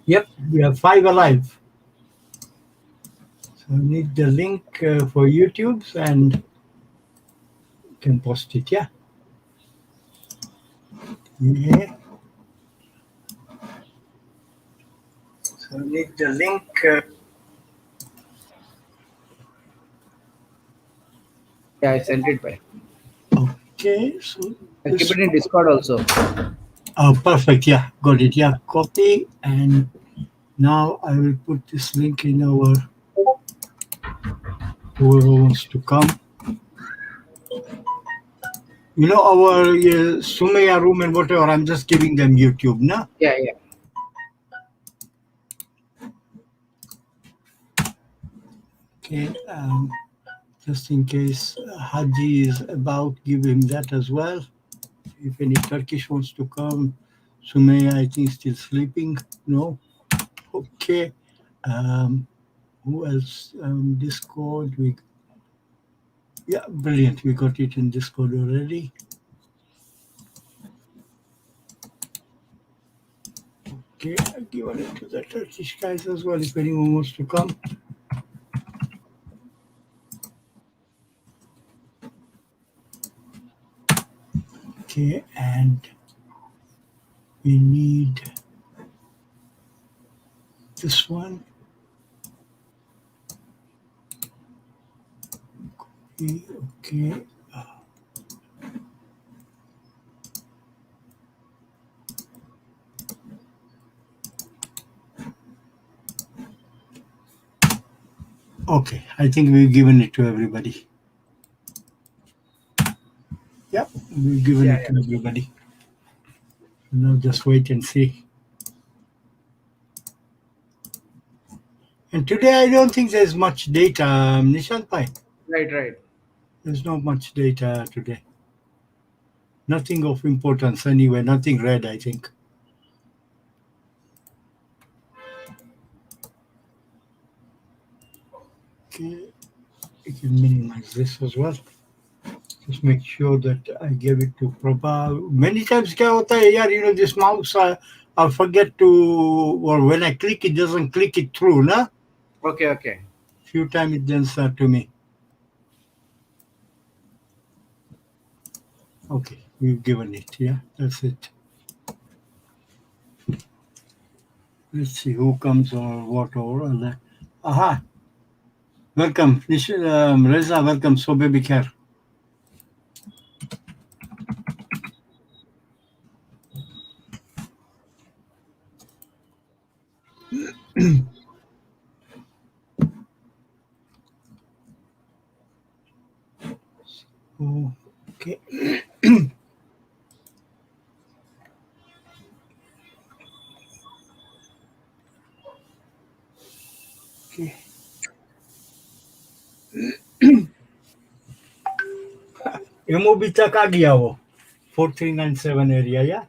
Yep, we are 5 alive. So I need the link for YouTube's and you can post it. Yeah. Yeah. So I need the link. Yeah, I sent it by. Okay. So I keep this. it in Discord also. Oh, perfect. Yeah, got it. Yeah, copy. And now I will put this link in our whoever wants to come. Our Sumaya room and whatever. I'm just giving them YouTube, no? Yeah, yeah. Okay. Just in case Haji is about, give him that as well. If any Turkish wants to come, Sumaya, I think, still sleeping. No? Okay. Who else? Discord. Yeah, brilliant. We got it in Discord already. Okay, I've given it to the Turkish guys as well if anyone wants to come. Okay, and we need this one. Okay. Okay, I think we've given it to everybody. Yep, we've given Yeah, it to everybody. Now just wait and see. And today I don't think there's much data, Nishant Bhai. Right, right. There's not much data today. Nothing of importance anyway, nothing red, I think. Okay, I can minimize this as well. Just make sure that I give it to Prabha. Many times क्या होता है यार, this mouse, I'll forget to, or when I click, it doesn't click it through, na? Okay, okay. Few times it does that to me. Okay, we've given it, yeah, that's it. Let's see who comes or what or other. Aha, welcome, Reza, welcome, Sobe Bikhair. Okay. Okay. MOB तक आ गया वो 4397 area, yeah?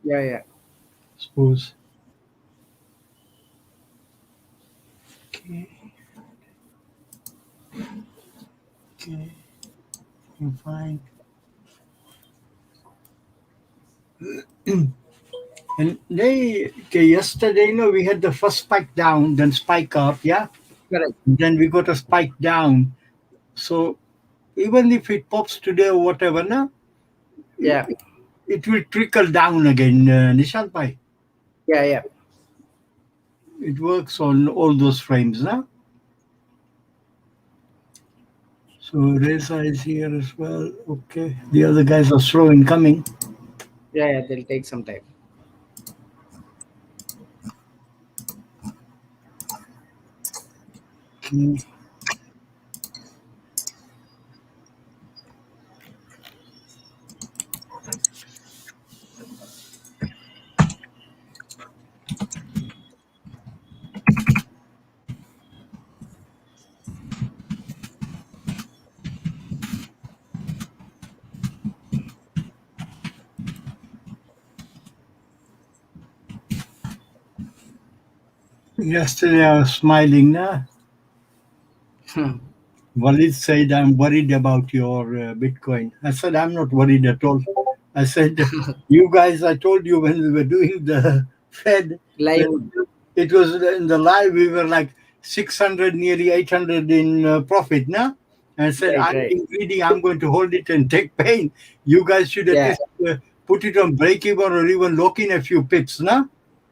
Yeah, yeah. Suppose. Okay. Okay. You fine. And yesterday, we had the first spike down, then spike up, yeah? Correct. Then we got a spike down. So even if it pops today or whatever, no, Yeah, it will trickle down again, Nishant Bhai. yeah, yeah. It works on all those frames, no? So Reza is here as well. Okay. The other guys are slow in coming. Yeah, yeah. They'll take some time. Okay. Yesterday I was smiling, nah? Walid said, I'm worried about your Bitcoin. I said, I'm not worried at all. I said, you guys, I told you when we were doing the Fed, Live. it was in the live, we were like 600, nearly 800 in profit, no? And said, Right, I'm right. being greedy, I'm going to hold it and take pain. You guys should at Yeah. least put it on break even or even lock in a few pips, no?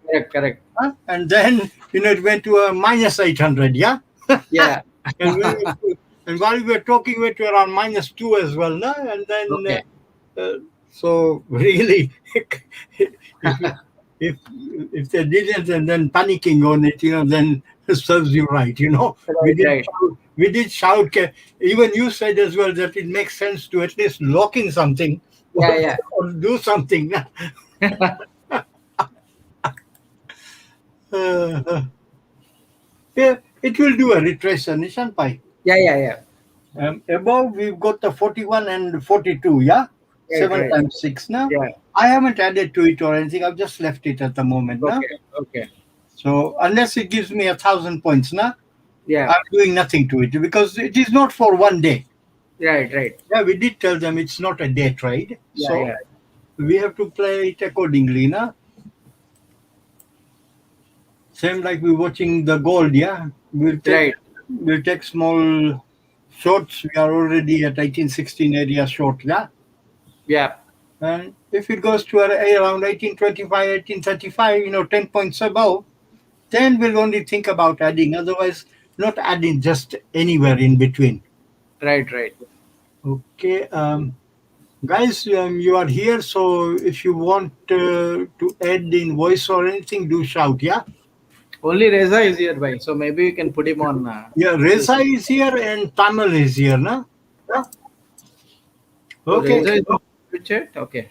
Correct, correct. And then, it went to a minus 800, yeah? Yeah. And, and while we were talking, we went to around minus 2 as well, no? And then, Okay. so really, if, if they didn't and then panicking on it, then it serves you right, Right, We did shout, even you said as well that it makes sense to at least lock in something Yeah, yeah. or do something. Yeah, it will do a retracement, Nishan Pai. Yeah, yeah, yeah. Above, we've got the 41 and 42, yeah? Right, 7 right. times 6 now. Yeah. I haven't added to it or anything. I've just left it at the moment, now. Okay, okay. So unless it gives me 1,000 points, now, Yeah. I'm doing nothing to it because it is not for one day. Right, right. Yeah, we did tell them it's not a day trade. Yeah, So yeah. we have to play it accordingly, now. Same like we're watching the gold, yeah? Right. We'll take small shorts. We are already at 1816 area short, yeah? Yeah. And if it goes to around 1825, 1835, 10 points above, then we'll only think about adding. Otherwise, not adding just anywhere in between. Right, right. Okay. Guys, you are here. So if you want to add in voice or anything, do shout, yeah? Only Reza is here, bhai. So maybe we can put him on. Yeah, Reza is here and Tamil is here, no? So Okay. Reza is on the chat. Okay.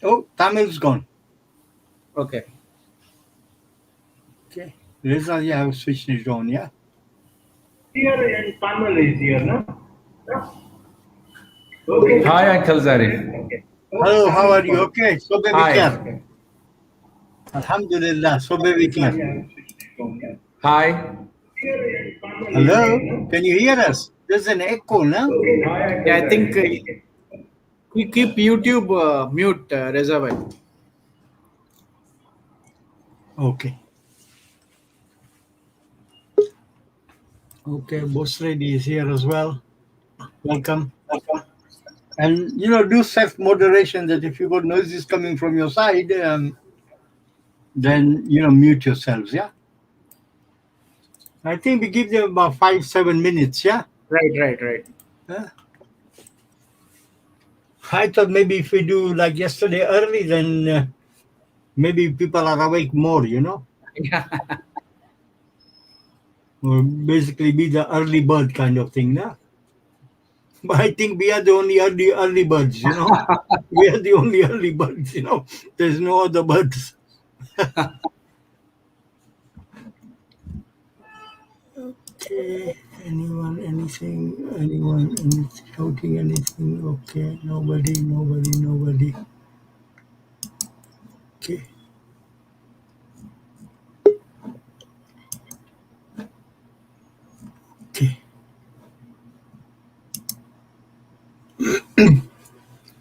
Oh, Tamil's gone. Okay. Okay. Reza, you have switched it on, yeah? Here and Tamil is here, no? Okay. Hi, Uncle Zarif. Hello, how are you? Okay, so baby Hi. care. Alhamdulillah, so baby care. Hi. Hello, can you hear us? There's an echo, no? Yeah, I think we keep YouTube mute, Reza, bhai. Okay. Okay, Boss Lady is here as well. Welcome. And, do self-moderation that if you got noises coming from your side, then, mute yourselves, yeah? I think we give them about 5-7 minutes, yeah? Right, right, right. Huh? I thought maybe if we do like yesterday early, then maybe people are awake more, Yeah. or basically be the early bird kind of thing, no? But I think we are the only early birds, we are the only early birds, There's no other birds. Okay. Anyone, anything? Anyone, shouting anything? Okay. Nobody. Okay. Okay.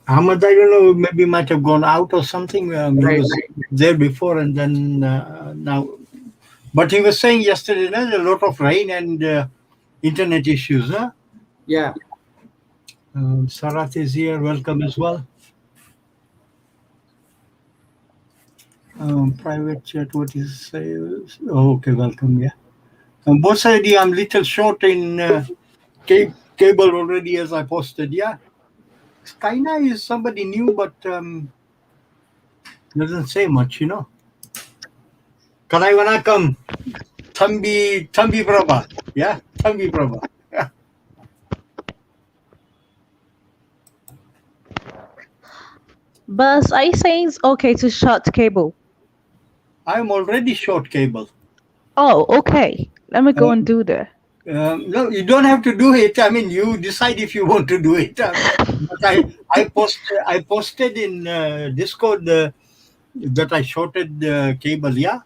Ahmad, I don't know, maybe might have gone out or something. He Right, was there before and then now. But he was saying yesterday, there's a lot of rain and internet issues, huh? Yeah. Sarat is here. Welcome as well. Private chat, what is say? Oh, okay, welcome, yeah. Both ID, I'm little short in cable already as I posted, yeah. Skyna is somebody new, but doesn't say much, Kalai Vanakam, Thambi Prabha, yeah, Thambi Prabha. Yeah. But are you saying it's okay to short cable? I'm already short cable. Oh, okay. Let me go and do that. No, you don't have to do it. I mean, you decide if you want to do it. But I posted in Discord that I shorted the cable. Yeah.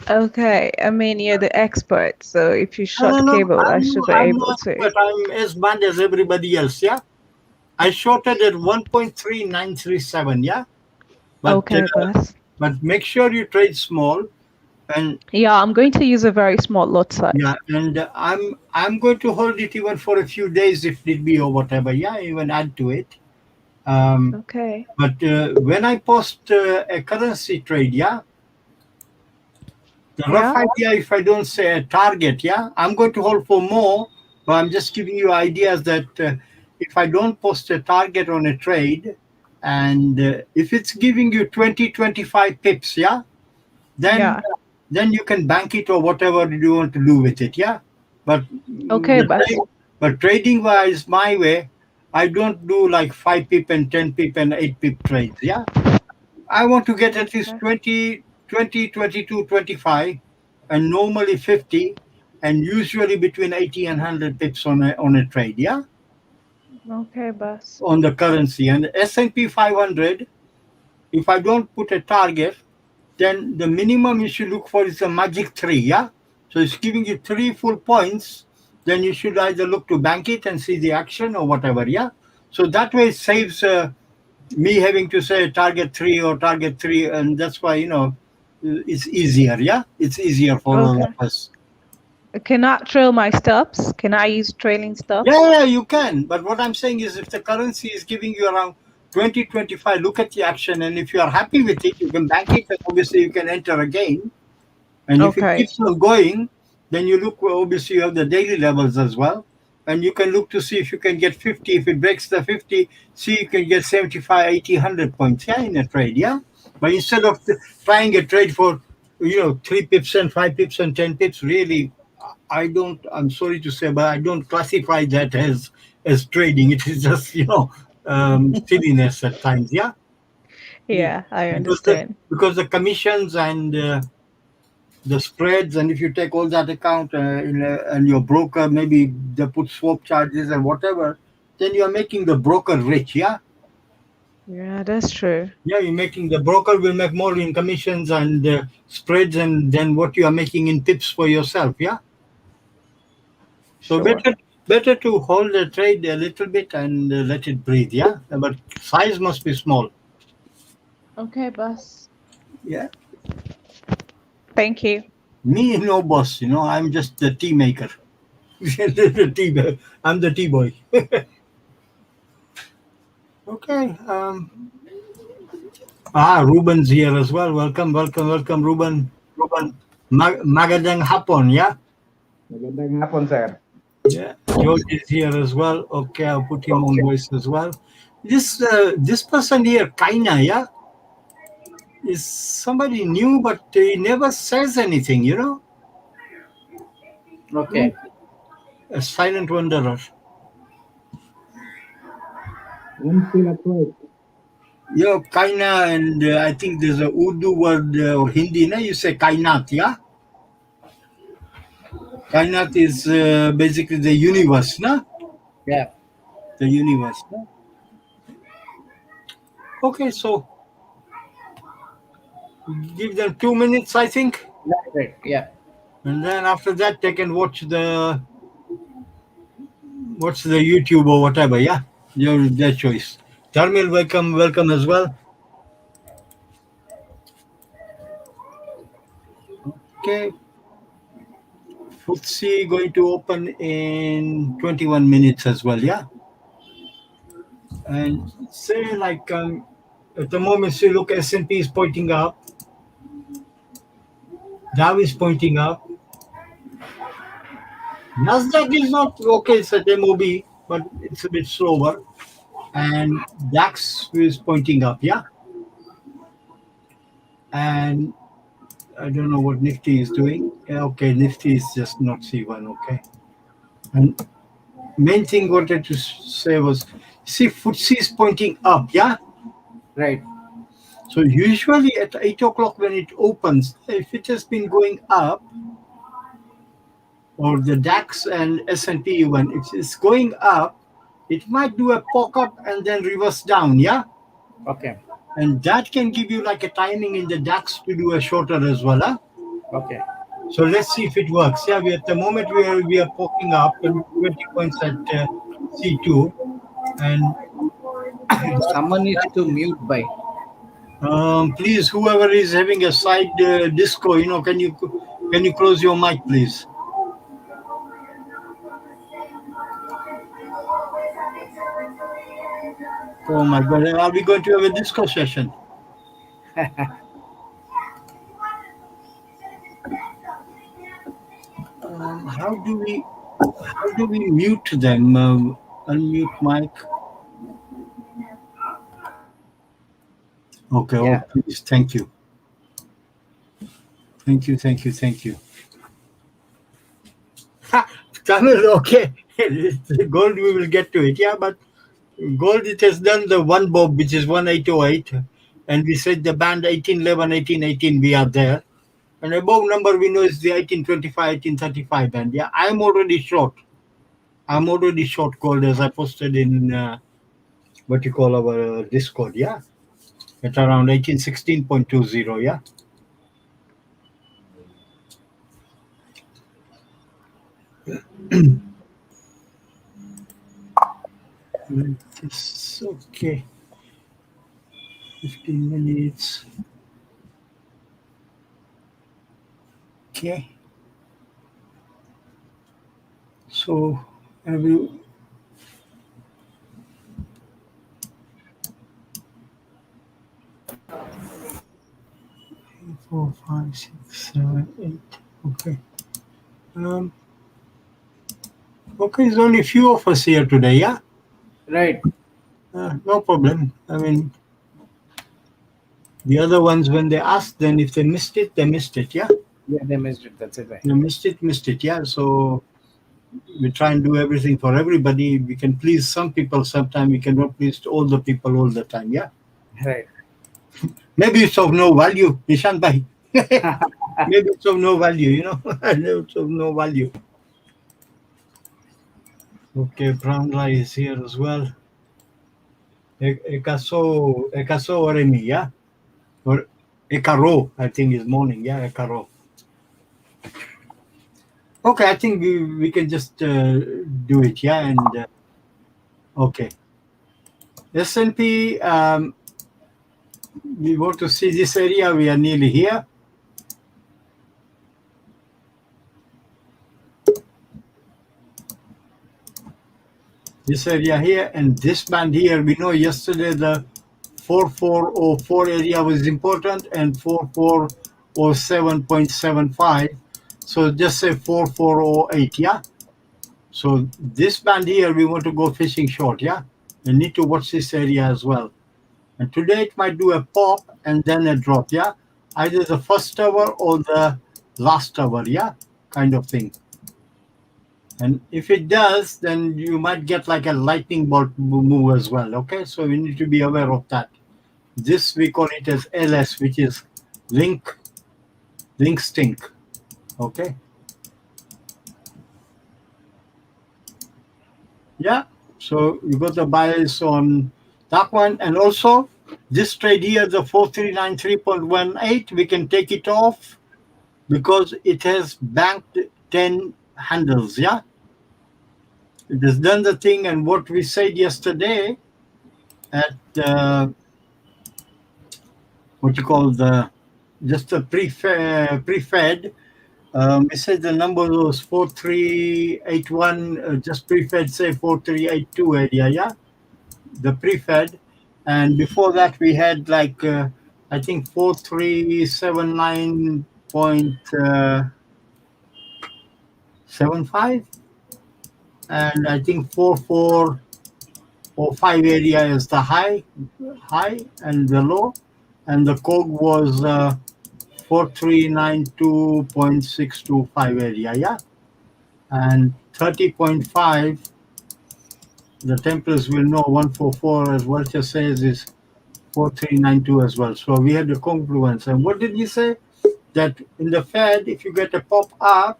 Okay. I mean, you're the expert, so if you short No, cable, I should be I'm able not, to. but I'm as bad as everybody else. Yeah. I shorted at 1.3937. Yeah. But, Okay, boss. But make sure you trade small. And Yeah, I'm going to use a very small lot size. yeah, and I'm going to hold it even for a few days if need be or whatever. Yeah, even add to it. Okay. But when I post a currency trade, yeah, the rough Yeah. idea, if I don't say a target, yeah, I'm going to hold for more, but I'm just giving you ideas that if I don't post a target on a trade, and if it's giving you 20, 25 pips, yeah, then Yeah. then you can bank it or whatever you want to do with it, yeah. But Okay, boss. but trading wise, my way, I don't do like 5 pip and 10 pip and 8 pip trades, yeah. I want to get at least Okay. 20, 20, 22, 25, and normally 50, and usually between 80 and 100 pips on a trade, yeah, Okay, boss. on the currency. And S&P 500, if I don't put a target, then the minimum you should look for is a magic 3, yeah? So it's giving you 3 full points, then you should either look to bank it and see the action or whatever, yeah? So that way it saves me having to say target 3 or target 3, and that's why, it's easier, yeah? It's easier for all Okay. of us. Can I trail my stops? Can I use trailing stops? Yeah, you can. But what I'm saying is if the currency is giving you around 20, 25, look at the action, and if you are happy with it, you can bank it, and obviously you can enter again. And if it Okay. keeps on going, then you look, obviously you have the daily levels as well. And you can look to see if you can get 50. If it breaks the 50, see you can get 75, 80, 100 points, yeah, in a trade, yeah? But instead of trying a trade for, 3 pips and 5 pips and 10 pips, really, I'm sorry to say, but I don't classify that as trading. It is just, silliness at times, yeah? Yeah, I Because understand. the commissions and the spreads, and if you take all that account and your broker, maybe they put swap charges and whatever, then you're making the broker rich, yeah? Yeah, that's true. Yeah, you're making the broker will make more in commissions and spreads and than what you are making in tips for yourself, yeah? So Sure. better to hold the trade a little bit and let it breathe, yeah? But size must be small, Okay, boss. yeah? Thank you. Me, no boss, I'm just the tea maker. I'm the tea boy. Okay. Ruben's here as well. Welcome, Ruben. Magadang hapon, yeah? Magandang hapon, sir. Yeah. George is here as well. Okay, I'll put him on voice as well. This person here, Kaina, yeah? Is somebody new, but he never says anything, Okay. A silent wanderer. I'm still at work. Yeah, Kaina, and I think there's a Urdu word or Hindi, na? You say Kainat, yeah? Kainat is basically the universe, na? Yeah. The universe. Na? Okay, so give them 2 minutes, I think. Right. Yeah. And then after that, they can watch the YouTube or whatever, yeah? Their choice. Dharmil, welcome as well. Okay. FTSE going to open in 21 minutes as well, yeah? And say like at the moment, you look, S&P is pointing up, Dow is pointing up, Nasdaq is not okay, it's at MOB, but it's a bit slower, and DAX is pointing up, yeah? And I don't know what Nifty is doing. Yeah, okay, Nifty is just not C1, okay. And main thing wanted to say was, see, FTSE is pointing up, yeah? Right. So usually at 8 o'clock when it opens, if it has been going up, or the DAX and S&P even, if it's going up, it might do a poke up and then reverse down, yeah? Okay. And that can give you like a timing in the DAX to do a shorter as well, huh? Okay. So let's see if it works. Yeah, at the moment we are poking up 20 points at C2, and Someone needs to mute by. Please, whoever is having a side disco, can you close your mic, please? Oh my God! Are we going to have a disco session? How do we mute them? Unmute mic. Okay. Yeah. Oh, please. Thank you. Thank you. Tamil, okay. Gold, we will get to it. Yeah, but gold, it has done the one bob, which is 1808. And we said the band 1811, 1818, we are there. And above number we know is the 1825, 1835 band. Yeah, I'm already short. Gold, as I posted in what you call our Discord. Yeah, at around 1816.20. Yeah. It's okay. 15 minutes. Okay. So every 4, 5, 6, 7, 8. Okay. Okay, there's only a few of us here today. Yeah. Right. No problem. I mean, the other ones, when they ask, then if they missed it, they missed it. Yeah. Yeah, they missed it. That's it. Right. You missed it. Yeah. So we try and do everything for everybody. We can please some people sometime. We cannot please all the people all the time. Yeah. Right. Maybe it's of no value, Nishan Bhai. Maybe it's of no value, It's of no value. Okay, brown rice is here as well. Ekaso Oremi, yeah? Or Ekaro, I think is morning, yeah, Ekaro. Okay, I think we can just do it, yeah, and okay. S&P, we want to see this area, we are nearly here. This area here and this band here, we know yesterday the 4404 area was important and 4407.75. So just say 4408, yeah? So this band here, we want to go fishing short, yeah? You need to watch this area as well. And today it might do a pop and then a drop, yeah? Either the first hour or the last hour, yeah? Kind of thing. And if it does, then you might get like a lightning bolt move as well, okay? So we need to be aware of that. This we call it as LS, which is link stink, okay? Yeah, so you got the bias on that one. And also this trade here, the 4393.18, we can take it off because it has banked 10 handles, yeah? It has done the thing, and what we said yesterday at what you call just the pre-fed, we said the number was 4381, just pre-fed say 4382 area, yeah, the pre-fed, and before that we had like I think 4379.75. And I think 4405 area is the high and the low, and the cog was 4392.625 area, yeah, and 30.5. The templars will know 144, as Walter says, is 4392 as well. So we had the confluence. And what did we say? That in the Fed, if you get a pop up,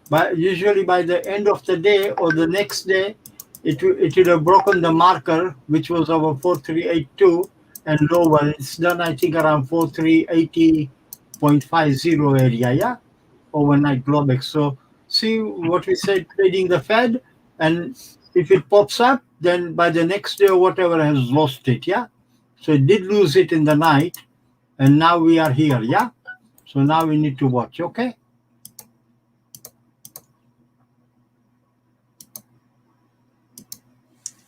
but usually by the end of the day or the next day, it would have broken the marker, which was over 4382 and lower. It's done, I think, around 4380.50 area, yeah, overnight Globex. So see what we said, trading the Fed, and if it pops up, then by the next day or whatever has lost it, yeah. So it did lose it in the night, And now we are here, yeah? So now we need to watch, okay?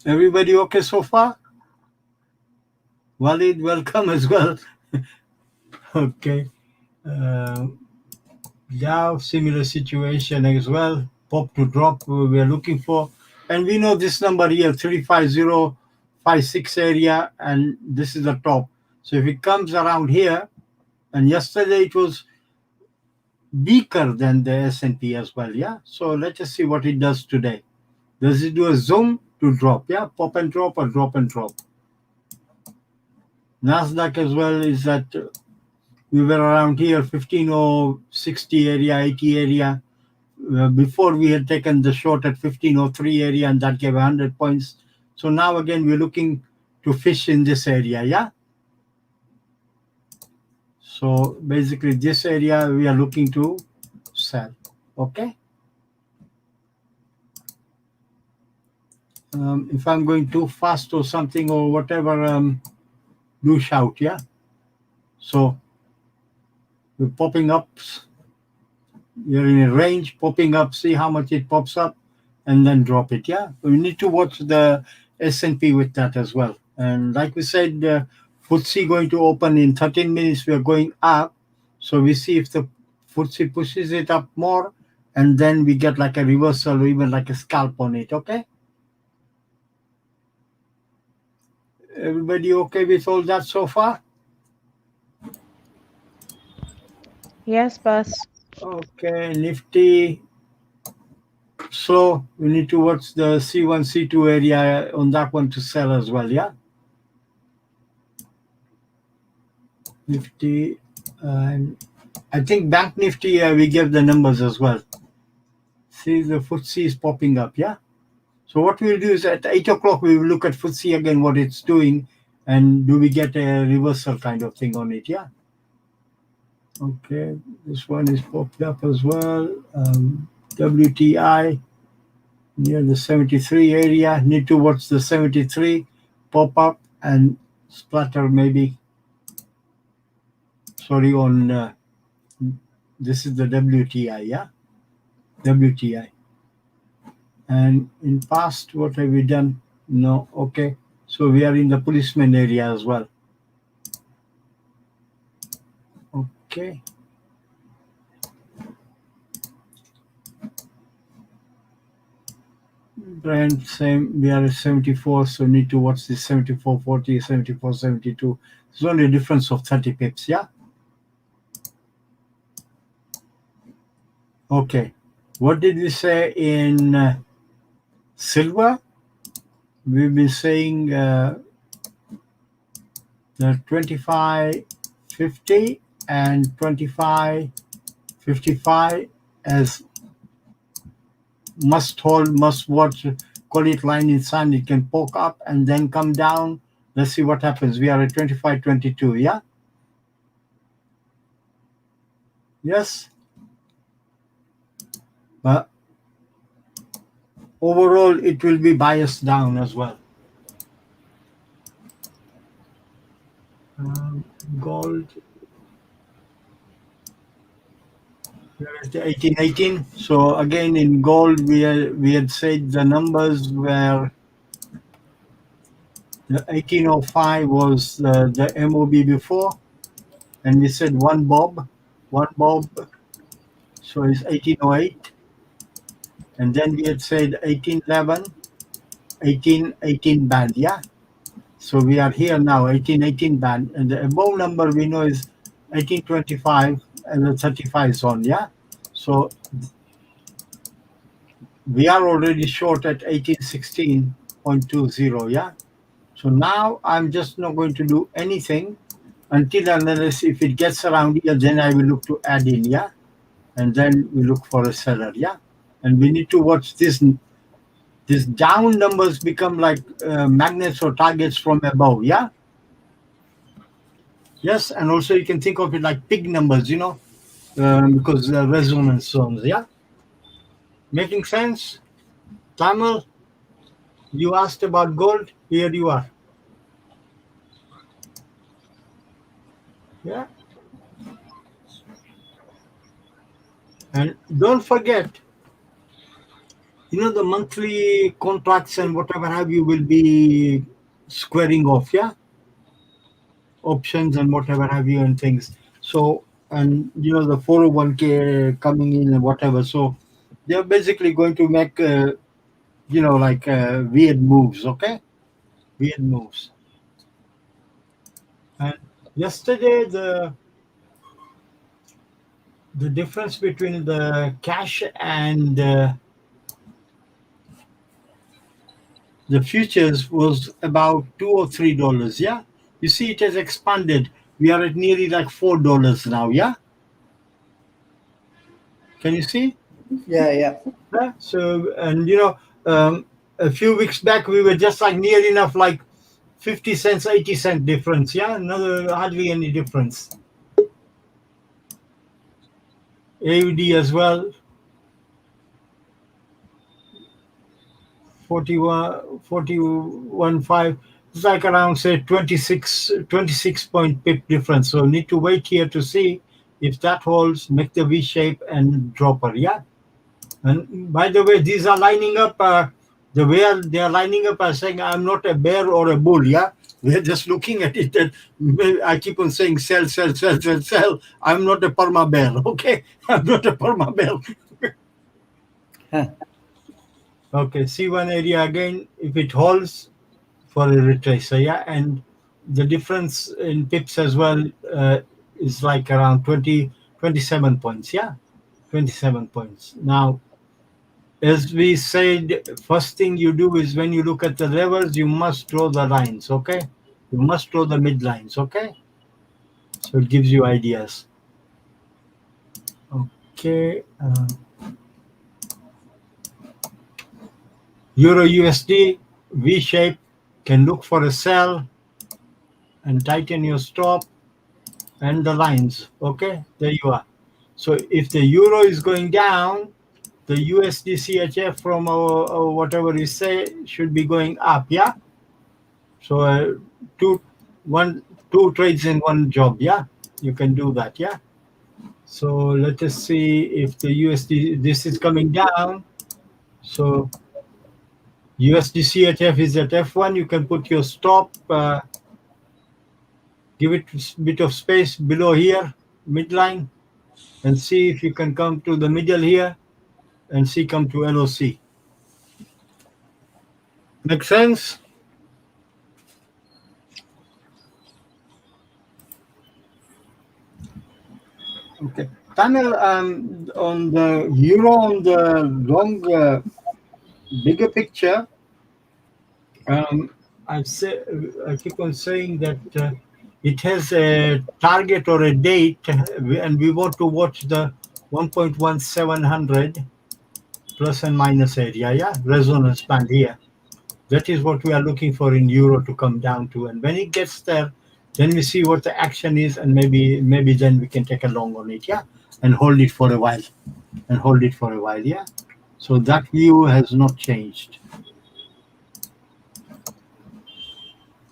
Everybody okay so far? Walid, welcome as well. Okay. Yeah, similar situation as well. Pop to drop we are looking for. And we know this number here, 35056 area, and this is the top. So if it comes around here, and yesterday it was weaker than the S&P as well, yeah? So let's just see what it does today. Does it do a zoom to drop, yeah? Pop and drop or drop and drop. Nasdaq as well is that we were around here, 15060 area, 80 area. Before we had taken the short at 1503 area, and that gave 100 points. So now again, we're looking to fish in this area, yeah? So basically this area we are looking to sell, okay? If I'm going too fast or something or whatever, do shout, yeah? So we're popping up, you're in a range, popping up, see how much it pops up, and then drop it, yeah? We need to watch the S&P with that as well. And like we said, FTSE going to open in 13 minutes, we are going up. So we see if the FTSE pushes it up more, and then we get like a reversal or even like a scalp on it, okay? Everybody okay with all that so far? Yes, boss. Okay, Nifty. So we need to watch the C1, C2 area on that one to sell as well, yeah? Nifty, and I think Bank Nifty, we gave the numbers as well. See, the FTSE is popping up, yeah? So what we'll do is at 8 o'clock, we will look at FTSE again, what it's doing, and do we get a reversal kind of thing on it, yeah? Okay, this one is popped up as well. WTI near the 73 area. Need to watch the 73 pop up and splatter maybe. Sorry, on this is the WTI, yeah? WTI. And in past, what have we done? No, okay. So we are in the policeman area as well. Okay. Brand, same, we are at 74, so need to watch this 74.40, 74.72. There's only a difference of 30 pips, yeah? Okay. What did we say in silver? We've been saying the 25.50 and 25.55 as must hold, must watch, call it line in sand. It can poke up and then come down. Let's see what happens. We are at 25.22, yeah? Yes? But overall, it will be biased down as well. Gold. We're at 1818. So again, in gold, we had said the numbers were the 1805 was the MOB before, and we said one bob, so it's 1808. And then we had said 1811, 1818 band, yeah? So we are here now, 1818 band, and the above number we know is 1825 and the 35 zone, yeah? So we are already short at 1816.20, yeah? So now I'm just not going to do anything until unless if it gets around here, then I will look to add in, yeah? And then we look for a seller, yeah? And we need to watch this. These down numbers become like magnets or targets from above, yeah? Yes, and also you can think of it like pig numbers, you know, because resonance zones, yeah? Making sense? Tamil, you asked about gold, here you are. Yeah. And don't forget, the monthly contracts and whatever have you will be squaring off, yeah? Options and whatever have you and things. So, and the 401k coming in and whatever. So, they're basically going to make, like weird moves, okay? Weird moves. And yesterday, the difference between the cash and the futures was about $2 or $3. Yeah, you see, it has expanded. We are at nearly like $4 now. Yeah, can you see? Yeah, yeah. Yeah? So, and a few weeks back we were just like near enough like 50 cents, 80-cent difference. Yeah, another hardly any difference. AUD as well. 41.5. It's like around say 26 point pip difference. So need to wait here to see if that holds, make the V shape and drop her. Yeah. And by the way, these are lining up. The way they are lining up are saying I'm not a bear or a bull. Yeah. We're just looking at it. And I keep on saying sell, sell, sell, sell, sell. I'm not a perma bear. Okay. I'm not a perma bear. Okay, C1 area again, if it holds for a retracer, yeah, and the difference in pips as well is like around 27 points, yeah, 27 points. Now, as we said, first thing you do is when you look at the levels, you must draw the lines, okay? You must draw the midlines, okay? So it gives you ideas. Okay. Euro USD V shape, can look for a sell and tighten your stop and the lines. Okay, there you are. So if the euro is going down, the USD CHF from our whatever you say should be going up. Yeah. So two trades in one job. Yeah, you can do that. Yeah. So let us see if the USD, this is coming down. So USD CHF is at F1. You can put your stop, give it a bit of space below here, midline, and see if you can come to the middle here and see come to LOC. Make sense? Okay. Panel on the euro on the long bigger picture. I keep on saying that it has a target or a date, and we want to watch the 1.1700 plus and minus area, yeah, resonance band here. That is what we are looking for in euro to come down to, and when it gets there, then we see what the action is, and maybe then we can take a long on it, yeah, and hold it for a while, yeah. So that view has not changed.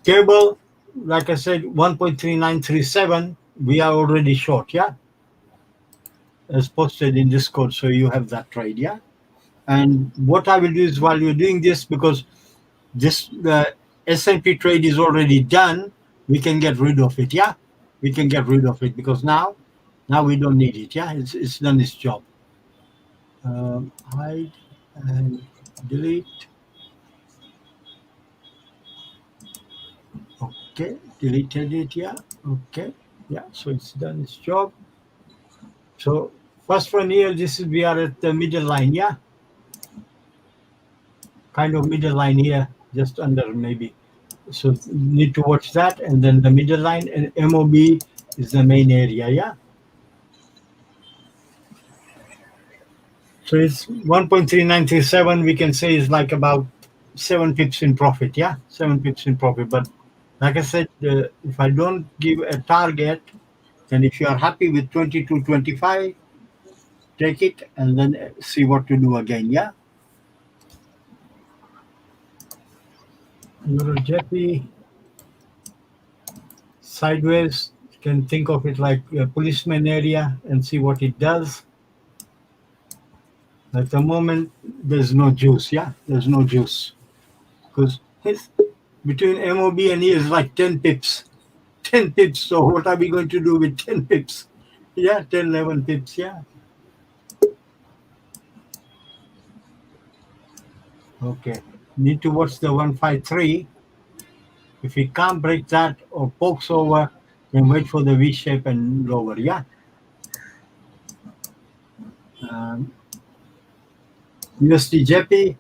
Cable, like I said, 1.3937, we are already short, yeah, as posted in Discord, so you have that trade, yeah. And what I will do is, while you're doing this, because the S&P trade is already done, we can get rid of it, yeah. We can get rid of it because now we don't need it, yeah. It's done its job. Hide and delete. Okay, deleted it, yeah. Okay, yeah. So it's done its job. So first one here, we are at the middle line, yeah. Kind of middle line here, just under maybe. So need to watch that, and then the middle line, and MOB is the main area, yeah. So it's 1.3937. We can say is like about 7 pips in profit, yeah, 7 pips in profit. But like I said, if I don't give a target, then if you are happy with 22.25, take it and then see what to do again, yeah. Euro JP sideways can think of it like a policeman area and see what it does. At the moment, there's no juice, yeah? There's no juice. Because between MOB and E is like 10 pips. 10 pips. So what are we going to do with 10 pips? Yeah, 10, 11 pips, yeah. Okay. Need to watch the 153. If we can't break that or pokes over, then wait for the V shape and lower, yeah? USD JP,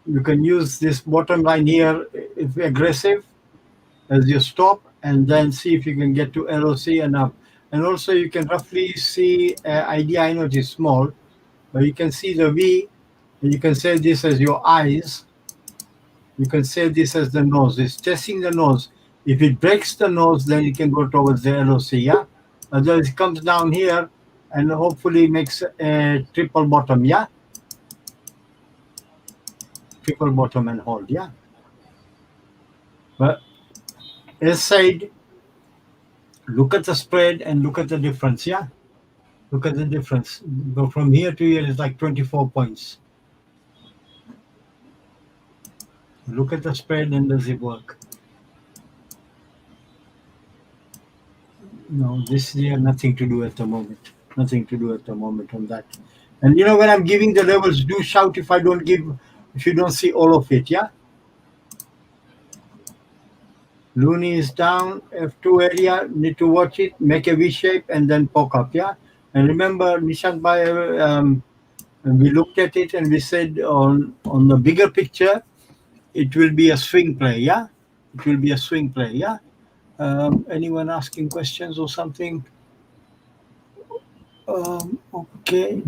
you can use this bottom line here if aggressive as you stop, and then see if you can get to LOC and up. And also you can roughly see idea. I know it is small, but you can see the V, and you can say this as your eyes. You can say this as the nose. It's testing the nose. If it breaks the nose, then you can go towards the LOC, yeah? Otherwise it comes down here and hopefully makes a triple bottom, yeah? Triple bottom and hold, yeah? But as said, look at the spread and look at the difference, yeah? Look at the difference. Go from here to here is like 24 points. Look at the spread and does it work? No, this here, nothing to do at the moment. Nothing to do at the moment on that. And you know, when I'm giving the levels, do shout if if you don't see all of it, yeah? Looney is down, F2 area, need to watch it, make a V shape and then poke up, yeah? And remember, Nishant Bhai, we looked at it and we said on the bigger picture, it will be a swing play, yeah? It will be a swing play, yeah? Anyone asking questions or something? Okay.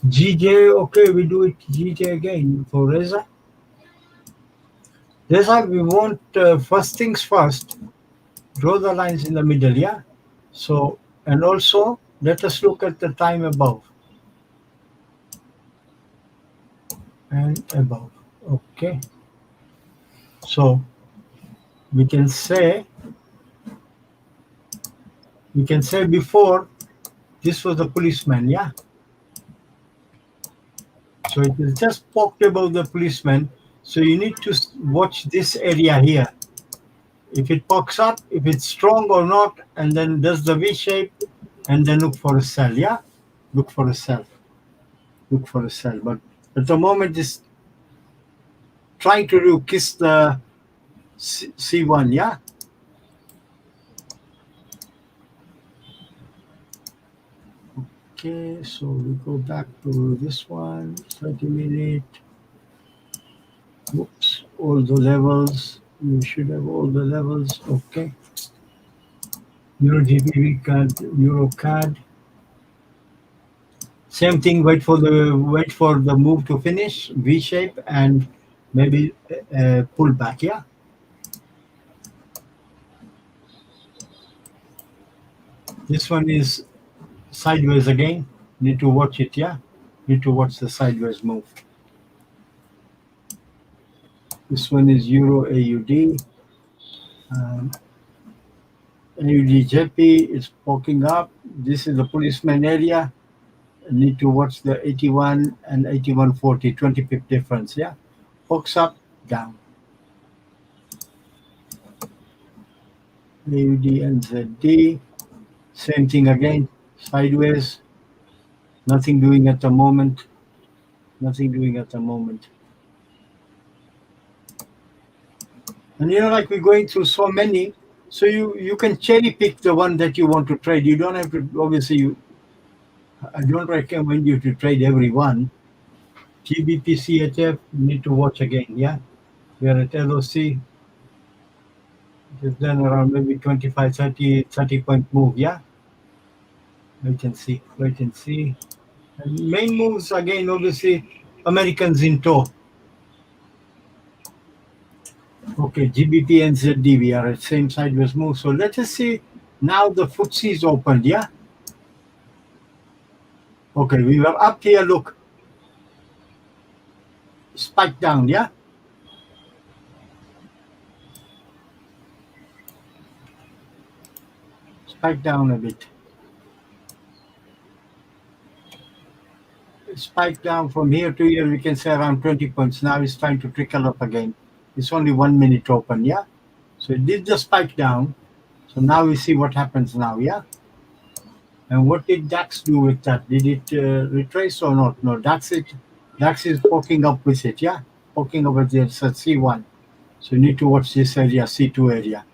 GJ, okay, we do it GJ again for Reza. Reza, we want first things first, draw the lines in the middle, yeah? So, and also let us look at the time above. And above, okay. So, we can say before, this was the policeman, yeah? So it is just poked above the policeman. So you need to watch this area here. If it pokes up, if it's strong or not, and then does the V shape, and then look for a sell, yeah? Look for a sell. Look for a sell. But at the moment, it's trying to kiss the C1, yeah? Okay, so we go back to this one, 30-minute. Oops, all the levels. You should have all the levels. Okay. Euro GBP card, Euro card. Same thing. Wait for the move to finish, V shape, and maybe pull back. Yeah. This one is sideways again. Need to watch it. Yeah. Need to watch the sideways move. This one is Euro AUD. AUD JP is poking up. This is the policeman area. Need to watch the 81 and 81.40, 20 pip difference. Yeah. Pokes up, down. AUD NZD. Same thing again. Sideways. Nothing doing at the moment. Nothing doing at the moment. And you know, like we're going through so many, so you can cherry pick the one that you want to trade. You don't have to, obviously, I don't recommend you to trade every one. GBP CHF, you need to watch again, yeah? We are at LOC. It is done around maybe 25, 30 point move, yeah? Wait and see, wait and see. And main moves, again, obviously, Americans in tow. Okay, GBP and ZD, we are at same sideways move. So let us see, now the FTSE is opened, yeah? Okay, we were up here, look. Spike down, yeah? spiked down a bit. It spiked down from here to here, we can say around 20 points. Now it's trying to trickle up again. It's only 1 minute open, yeah? So it did the spike down. So now we see what happens now, yeah? And what did DAX do with that? Did it retrace or not? No, that's it. DAX is poking up with it, yeah? Poking up with it, it's at C1. So you need to watch this area, C2 area.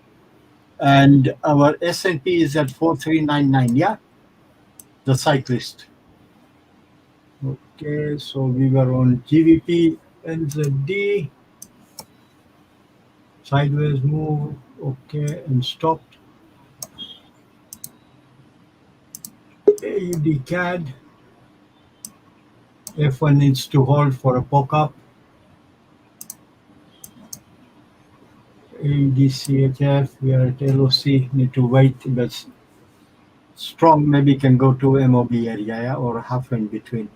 And our S&P is at 4399, yeah? The cyclist. Okay, so we were on GBP, NZD. Sideways move, okay, and stopped. AUD CAD. F1 needs to hold for a poke up. AUD CHF, we are at LOC, need to wait, but strong maybe can go to MOB area, yeah, or half in between.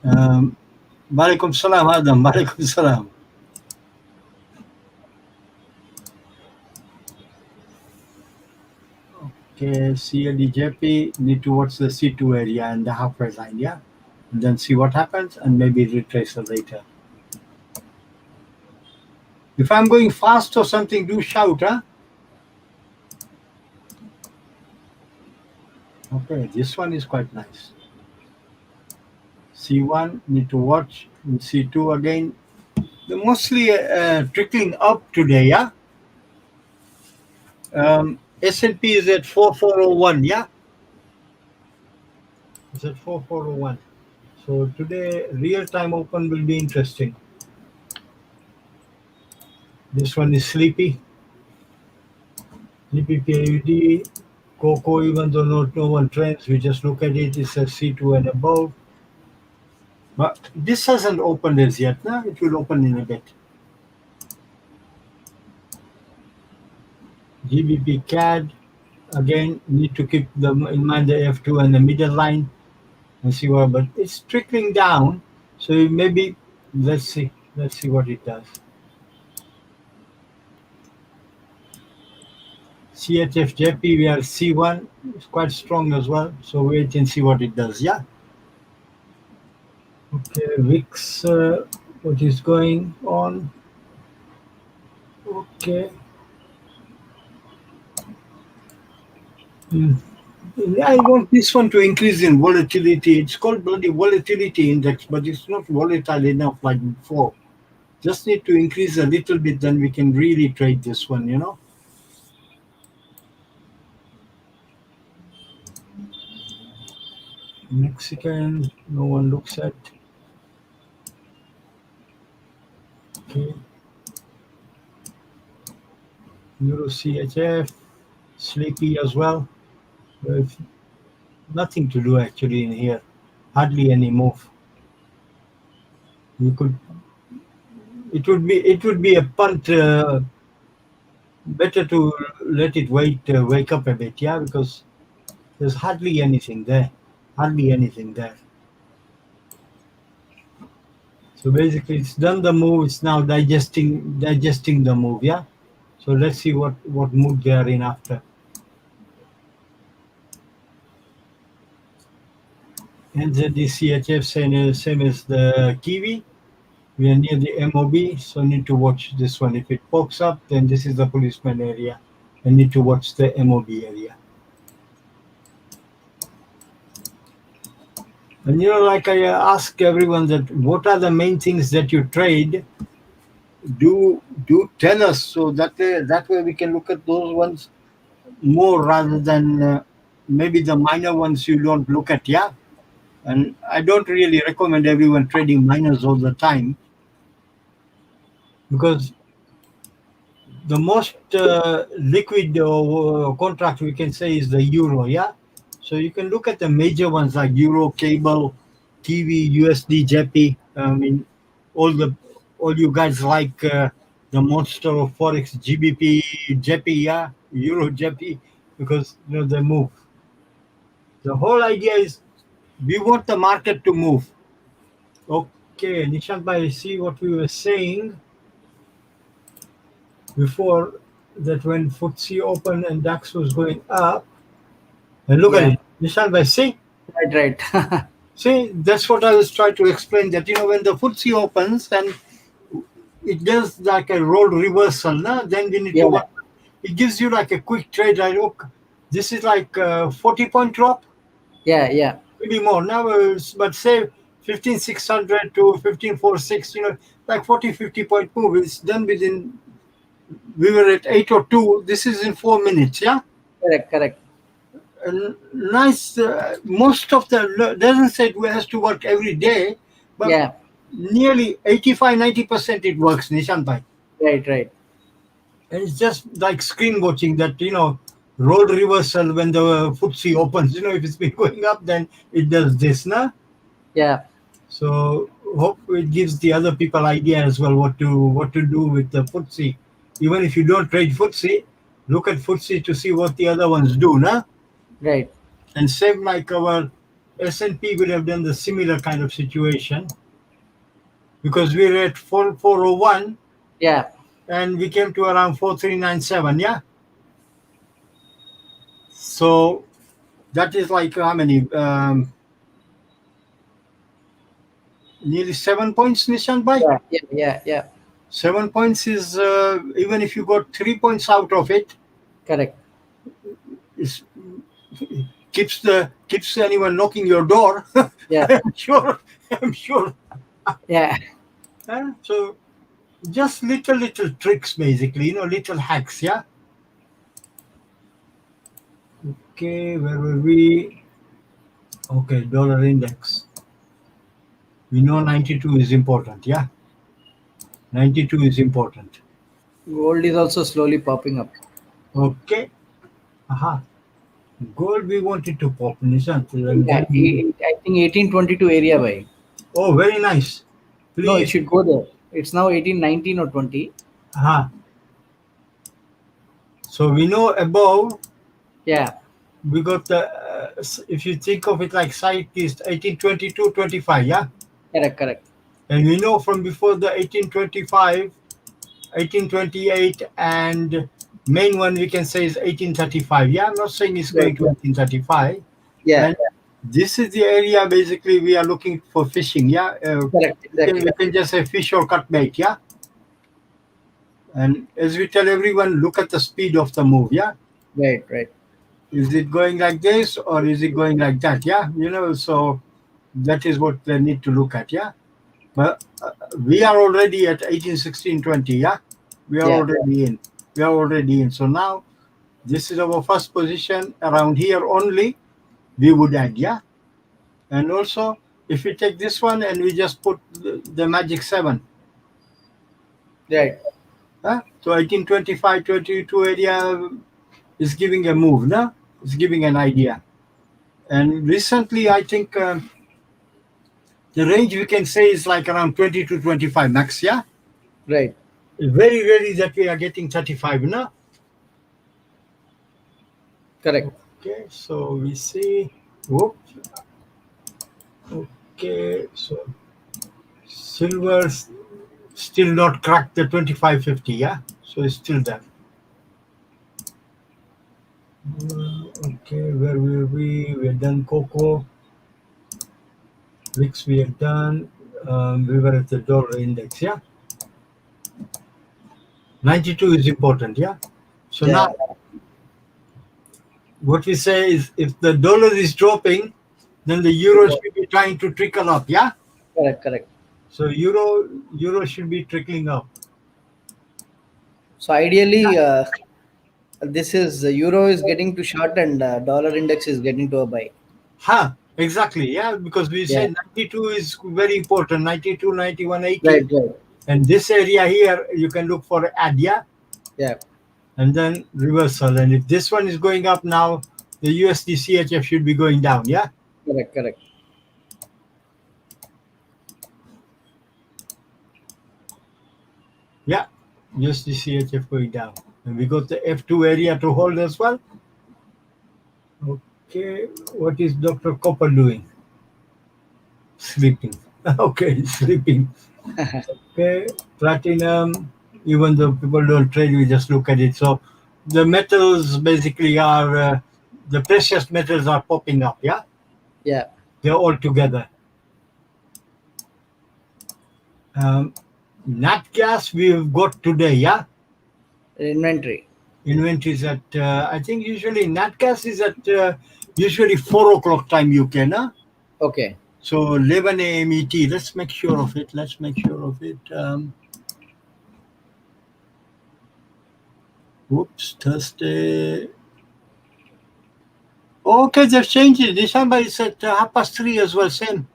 Walaikum salam, Adam. Walaikum salam. Okay, CLD JP, need to watch the C2 area and the halfway line, yeah? And then see what happens and maybe retrace it later. If I'm going fast or something, do shout, huh? Okay, this one is quite nice. C1, need to watch, and C2 again. They're mostly trickling up today, yeah? S&P is at 4401, yeah? It's at 4401. So today, real-time open will be interesting. This one is sleepy. GBP AUD, Coco, even though no one trends, we just look at it, it says C2 and above. But this hasn't opened as yet, no? It will open in a bit. GBP CAD, again, need to keep in mind the F2 and the middle line and see what, but it's trickling down. So maybe, let's see what it does. CHF JP, we are C1, it's quite strong as well. So wait and see what it does, yeah? Okay, VIX, what is going on? Okay. I want this one to increase in volatility. It's called bloody volatility index, but it's not volatile enough like before. Just need to increase a little bit, then we can really trade this one, you know? Mexican, no one looks at. Okay. Euro CHF, sleepy as well. Nothing to do actually in here. Hardly any move. It would be a punt. Better to let it wake up a bit, yeah, because there's hardly anything there. Hardly anything there. So basically, it's done the move. It's now digesting the move, yeah. So let's see what mood they are in after. NZD CHF same as the Kiwi. We are near the MOB, so need to watch this one. If it pokes up, then this is the policeman area. I need to watch the MOB area. And you know, like I ask everyone that what are the main things that you trade? Do tell us, so that way we can look at those ones more rather than maybe the minor ones you don't look at, yeah? And I don't really recommend everyone trading minors all the time, because the most liquid contract we can say is the euro, yeah? So you can look at the major ones like Euro, Cable, TV, USD, JP. I mean, all you guys like the monster of Forex, GBP, JP, yeah? Euro, JP, because you know they move. The whole idea is we want the market to move. Okay, Nishant bhai, see what we were saying before. that when FTSE opened and DAX was going up, and look Yeah. at it, Nishan bhai, see? Right. See, that's what I was trying to explain, that, when the FTSE opens and it does like a role reversal, na? Then we need Yeah. to watch. It gives you like a quick trade. Like, look, this is like a 40-point drop, Yeah. maybe more. Now, but say 15,600 to 15,460, like 40, 50-point move. It's done within, we were at 802. This is in 4 minutes, yeah? Correct. Nice. Most of the, doesn't say it has to work every day, but Yeah. nearly 85-90% it works, Nishan bhai. Right. And it's just like screen watching that, role reversal when the FTSE opens. If it's been going up, then it does this, na? Yeah. So hope it gives the other people idea as well what to do with the FTSE. Even if you don't trade FTSE, look at FTSE to see what the other ones do, na? Right. And same like our S&P would have done the similar kind of situation, because we're at 4401 Yeah. and we came to around 4397, yeah? So that is like how many? Nearly 7 points, Nishan bhai. Yeah. 7 points is, even if you got 3 points out of it, Correct. is keeps anyone knocking your door. Yeah. I'm sure. Yeah. So just little tricks, basically, little hacks, yeah. Okay, where were we? Okay, dollar index. We know 92 is important, yeah. 92 is important. Gold is also slowly popping up. Okay. Aha. Gold we wanted to pop, Nishant. Yeah, I think 1822 area by. Oh, very nice. Please. No, it should go there. It's now 1819 or 20. Aha. So we know above, Yeah. we got the, if you think of it like side is 1822, 25, yeah? Correct. And we know from before the 1825, 1828, and main one we can say is 1835. Yeah, I'm not saying it's going to 1835. Yeah. And this is the area basically we are looking for fishing. Yeah, Correct. Exactly. we can just say fish or cut bait. Yeah, and as we tell everyone, look at the speed of the move. Yeah, Right. is it going like this or is it going like that? Yeah, so that is what they need to look at. Yeah, but we are already at 18, 16, 20. Yeah, we are already in. We are already in. So now this is our first position around here only. We would add, yeah. And also, if we take this one and we just put the magic 7, Right. so 1825, 22 area is giving a move, no? It's giving an idea. And recently, I think the range we can say is like around 20 to 25 max, yeah? Right. It's very rarely that we are getting 35, no? Correct. Okay, so we see, whoop. Okay, so silver still not cracked the 2550, yeah? So it's still there. Okay, where were we? We have done cocoa. VIX we have done. We were at the dollar index, yeah? 92 is important, yeah? So now, what we say is if the dollar is dropping, then the euro should be trying to trickle up, yeah? Correct. So euro should be trickling up. So ideally, this is euro is getting to short and dollar index is getting to a buy. Exactly, yeah, because we said 92 is very important, 92, 91, 80. Right. And this area here, you can look for add, yeah? Yeah. And then reversal. And if this one is going up now, the USD CHF should be going down, yeah? Correct. Yeah, USD CHF going down. And we got the F2 area to hold as well. Okay, what is Dr. Copper doing? Sleeping. Okay, sleeping. Okay, platinum. Even though people don't trade, we just look at it. So the metals basically are the precious metals are popping up. Yeah, Yeah. they're all together. Nat gas we've got today. Yeah, Inventory. inventories at I think usually nat gas is at usually 4 o'clock time UK. Nah? Okay. So 11 a.m. ET. Let's make sure of it. Whoops, Thursday. Okay, they've changed it. December is at 3:30 as well. Same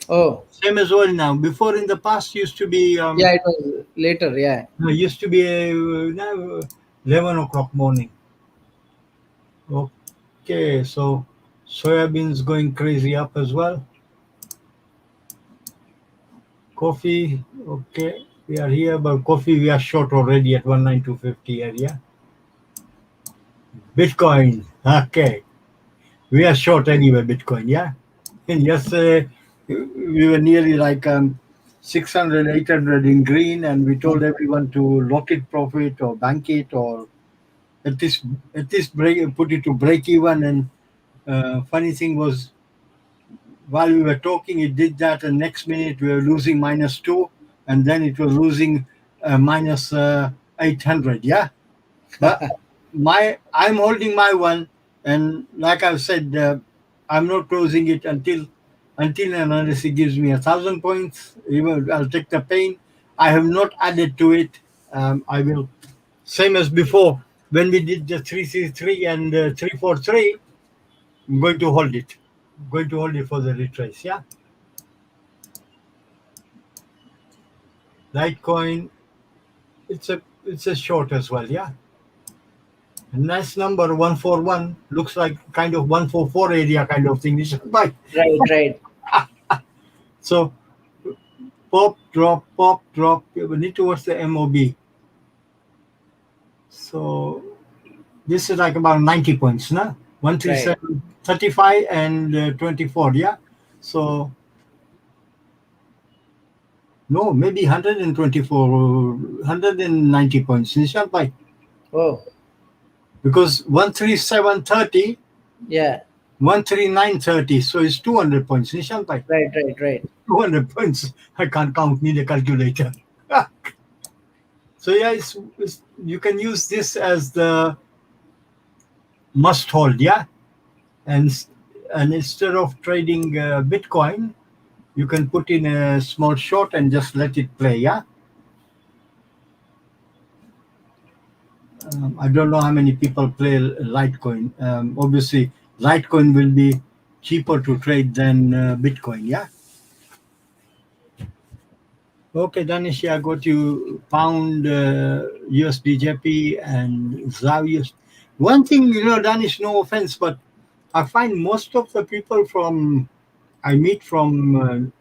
Oh, as well now. Before in the past used to be yeah, it was later. Yeah. used to be now 11 o'clock morning. Okay, so soybeans going crazy up as well. Coffee, okay, we are here, but coffee we are short already at 19250 area. Bitcoin, okay, we are short anyway. Bitcoin, yeah. And yesterday we were nearly like 600, 800 in green, and we told everyone to lock it profit or bank it or at least put it to break even. And funny thing was, while we were talking, it did that, and next minute we were losing -2, and then it was losing minus 800. Yeah, but I'm holding my one, and like I've said, I'm not closing it until and unless it gives me 1,000 points. Even I'll take the pain. I have not added to it. I will, same as before when we did the 333 and 343. I'm going to hold it. I'm going to hold it for the retrace. Yeah. Litecoin, it's a short as well. Yeah. A nice number 141 looks like kind of 144 area kind of thing. Right. Right. So pop, drop. We need to watch the MOB. So this is like about 90 points, no? 137, 35 and 24, yeah? So, no, maybe 124, 190 points. Nishan bhai. Oh, Because 137.30, yeah. 139.30, so it's 200 points. Nishan bhai. Right. 200 points. I can't count, need a calculator. So yeah, you can use this as the must hold, yeah? And instead of trading Bitcoin, you can put in a small short and just let it play, yeah? I don't know how many people play Litecoin. Obviously, Litecoin will be cheaper to trade than Bitcoin, yeah? Okay, Danish, I got you pound USD JP and ZAR. One thing, Danish, no offense, but I find most of the people I meet from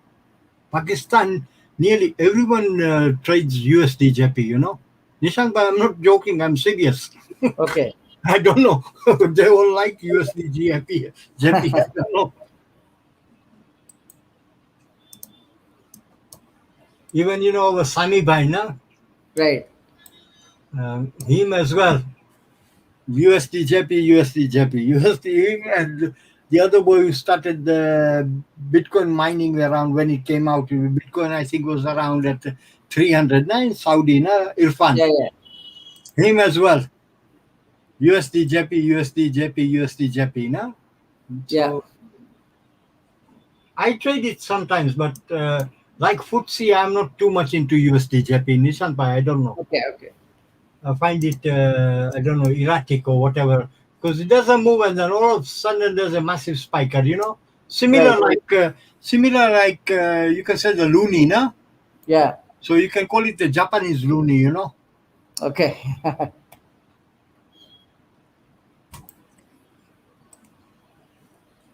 Pakistan, nearly everyone trades USD JP, Nishan, but I'm not joking, I'm serious. Okay. I don't know. They all like USD JP. I don't know. Even, the Sami Bhai, na? Right. Him as well. USD JP, and the other boy who started the Bitcoin mining around when it came out. Bitcoin, I think, was around at 309 Saudi, na? Irfan. Yeah. Him as well. USD JP, na? Yeah. So, I trade it sometimes, but like FTSE, I'm not too much into USD JP. Nishan, I don't know. Okay. I find it, I don't know, erratic or whatever, because it doesn't move and then all of a sudden there's a massive spike, Similar Right. like you can say the loonie, no? Yeah. So you can call it the Japanese loonie, Okay.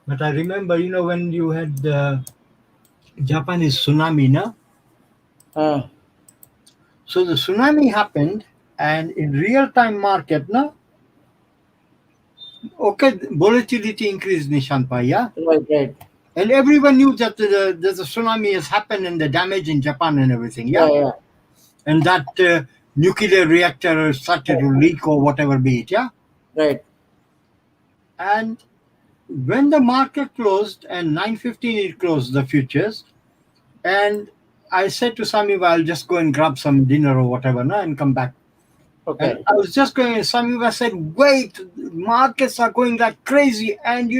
But I remember, when you had the Japanese tsunami, no? So the tsunami happened, and in real-time market, no? Okay, volatility increased, Nishanpa, yeah? Right. And everyone knew that there's a tsunami has happened and the damage in Japan and everything, yeah? Yeah. And that nuclear reactor started to leak or whatever be it, yeah? Right. And when the market closed and 9:15 it closed the futures, and I said to Samiva, I'll just go and grab some dinner or whatever, no, and come back. Okay. And I was just going, and Samiva said, wait, markets are going like crazy. And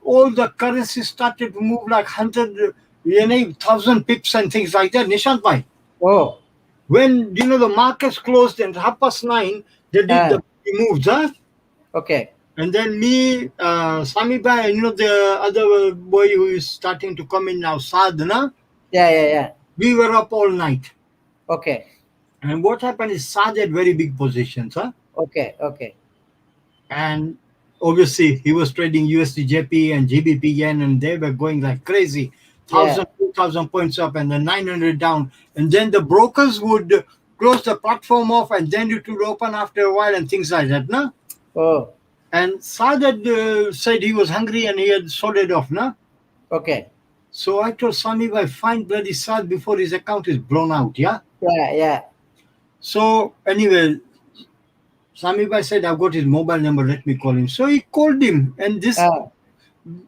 all the currencies started to move like 1,000 pips and things like that. Nishant bhai, Oh. when the markets closed at 9:30, they did the moves, huh? Okay. And then me, Sami bhai, and the other boy who is starting to come in now, Sadhana, Yeah. we were up all night. Okay. And what happened is Sad had very big positions, huh? Okay. And obviously he was trading USD JP and GBP yen, and they were going like crazy. 1,000, 2,000 points up and then 900 down. And then the brokers would close the platform off and then it would open after a while and things like that, no? Oh. And Saad had said he was hungry and he had sold it off, no? Okay. So I told Sami bhai, find bloody Saad before his account is blown out, yeah? Yeah. So anyway, Sami bhai said, I've got his mobile number, let me call him. So he called him, and this,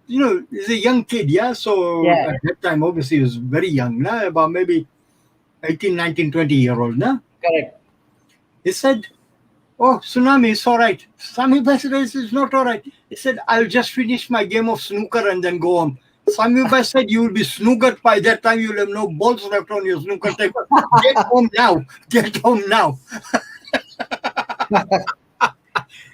he's a young kid, yeah? So Yeah. at that time, obviously, he was very young, nah? About maybe 18, 19, 20-year-old, nah? Correct. He said, oh, Tsunami, it's all right. Sami bhai said, it's not all right. He said, I'll just finish my game of snooker and then go home. Sami bhai said, you will be snookered by that time. You'll have no balls left on your snooker table. Get home now. Get home now.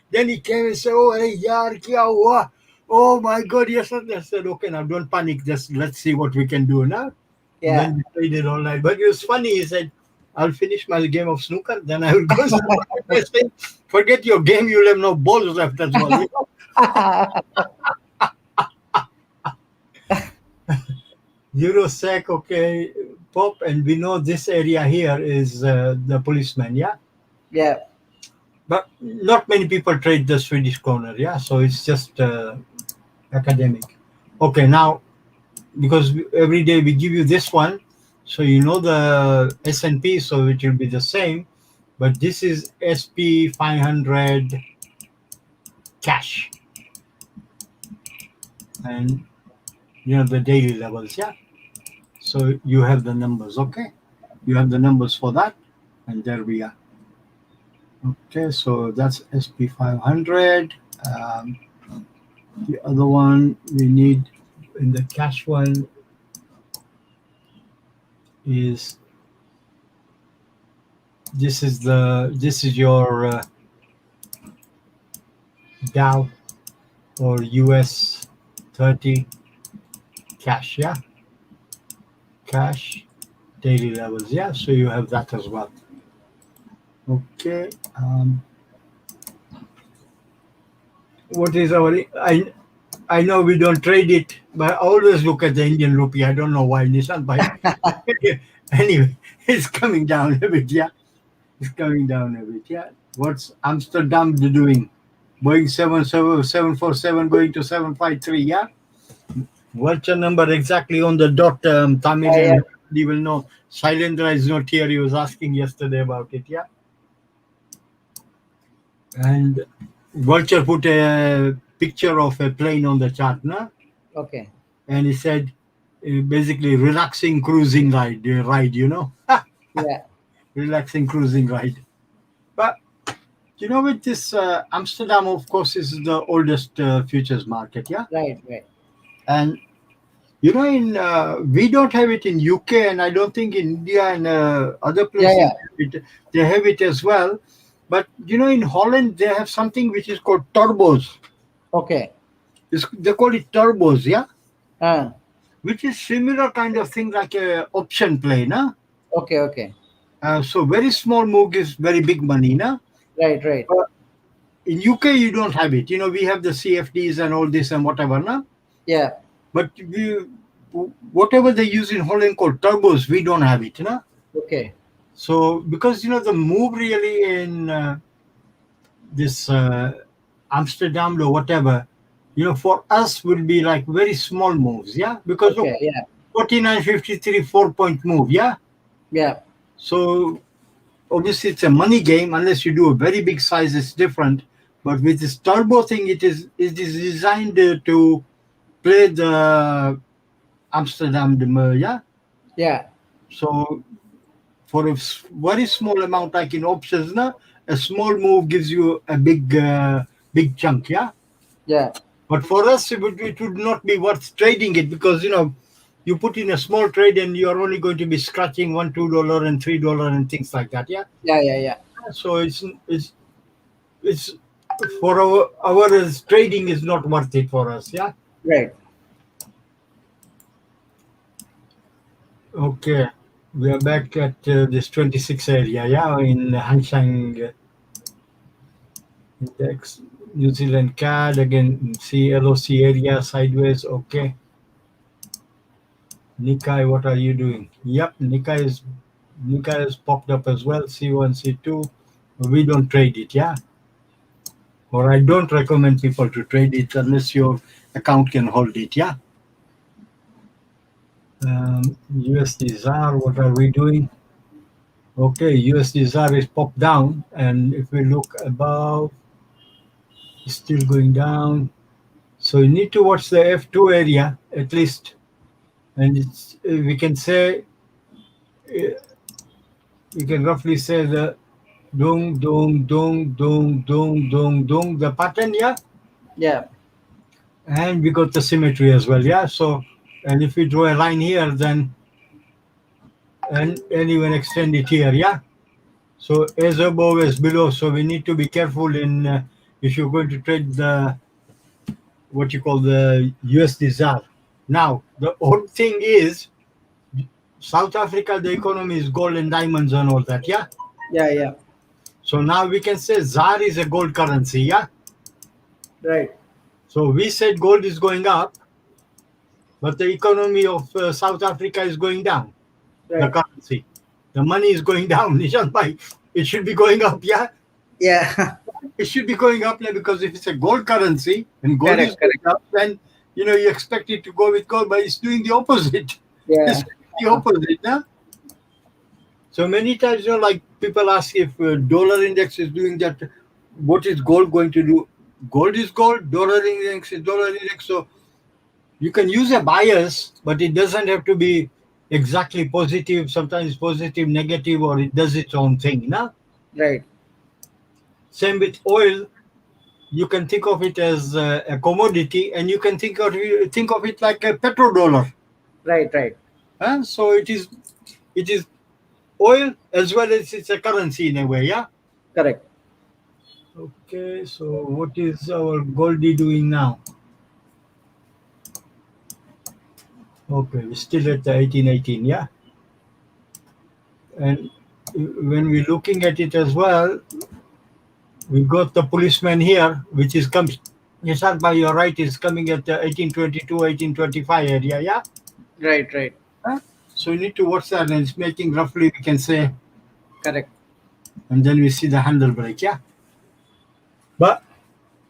Then he came and said, oh, hey, yaar, kya hua? Oh, my God, yes. I said, okay, now don't panic. Just let's see what we can do now. Yeah. Then we played it all night. But it was funny. He said, I'll finish my game of snooker, then I will go. I said, forget your game. You'll have no balls left as well. Eurosec, okay, Pop, and we know this area here is the policeman, yeah? Yeah. But not many people trade the Swedish kroner, yeah? So it's just academic. Okay, now, because every day we give you this one, so you know the S&P, so it will be the same, but this is SP 500 cash. And, the daily levels, yeah? So you have the numbers, okay? You have the numbers for that, and there we are. Okay, so that's SP 500. The other one we need in the cash one is this is your Dow or US 30 cash, yeah? Cash daily levels, yeah? So you have that as well. Okay. What is our... I know we don't trade it, but I always look at the Indian rupee. I don't know why, Nishant, but anyway, it's coming down a bit, yeah? It's coming down a bit, yeah? What's Amsterdam doing? Boeing 747 going to 753, yeah? What's your number exactly on the dot, Tamil? You will know. Shailendra is not here. He was asking yesterday about it, yeah? And Vulture put a picture of a plane on the chart, no? Okay. And he said, basically, relaxing cruising ride, Yeah. Relaxing cruising ride. But, with this Amsterdam, of course, is the oldest futures market, yeah? Right. And, we don't have it in UK, and I don't think in India and other places they have it as well. But, in Holland, they have something which is called turbos. Okay. They call it turbos, yeah? Which is similar kind of thing like a option play, no? Okay. So very small move gives very big money, no? Right. But in UK, you don't have it. We have the CFDs and all this and whatever, no? Yeah. But whatever they use in Holland called turbos, we don't have it, no? Okay. So because, the move really in this Amsterdam or whatever, for us will be like very small moves, yeah? Because Okay, yeah. 49.53 4-point move, yeah? Yeah. So obviously it's a money game. Unless you do a very big size, it's different. But with this turbo thing, it is designed to play the Amsterdam, yeah. Yeah. So for a very small amount, like in options, na, a small move gives you a big chunk, yeah. Yeah. But for us, it would not be worth trading it because you put in a small trade and you're only going to be scratching $1, $2, and $3 and things like that, yeah. Yeah. Yeah. Yeah. So it's for our trading is not worth it for us, yeah. Right. Okay, we are back at this 26 area, yeah, in Hang Seng index. New Zealand CAD again, see LOC area sideways. Okay, Nikkei, what are you doing? Yep, Nikkei has popped up as well. C1, C2. We don't trade it, yeah. Or I don't recommend people to trade it unless your account can hold it, yeah. USD ZAR, what are we doing? Okay, USD ZAR is popped down, and if we look above, it's still going down. So you need to watch the F2 area at least, and it's we can say we can roughly say the dung the pattern, yeah, Yeah. and we got the symmetry as well, yeah. So and if we draw a line here, then and even extend it here, yeah. So as above as below. So we need to be careful in if you're going to trade the what you call the USD ZAR. Now the odd thing is South Africa, the economy is gold and diamonds and all that, yeah. Yeah. Yeah. So now we can say ZAR is a gold currency, yeah. Right. So we said gold is going up, but the economy of South Africa is going down. The Right. currency, the money is going down. Nishan bhai, it should be going up, yeah. Yeah. It should be going up now because if it's a gold currency and gold Correct, is going up, then you expect it to go with gold, but it's doing the opposite. Yeah. It's the opposite, yeah. So many times, like people ask if dollar index is doing that, what is gold going to do? Gold is gold, dollar index is dollar index. So you can use a bias, but it doesn't have to be exactly positive. Sometimes positive, negative, or it does its own thing. Nah? Right. Same with oil. You can think of it as a commodity, and you can think of it like a petrodollar. Right. Right. So it is oil as well as it's a currency in a way, yeah. Correct. Okay, so what is our Goldie doing now? Okay, we're still at the 1818, yeah. And when we're looking at it as well, we got the policeman here, which is comes. Nishan, by your right, is coming at the 1822, 1825 area, yeah. Right. Right. So you need to watch that, and it's making roughly, we can say, Correct. and then we see the handle break, yeah. But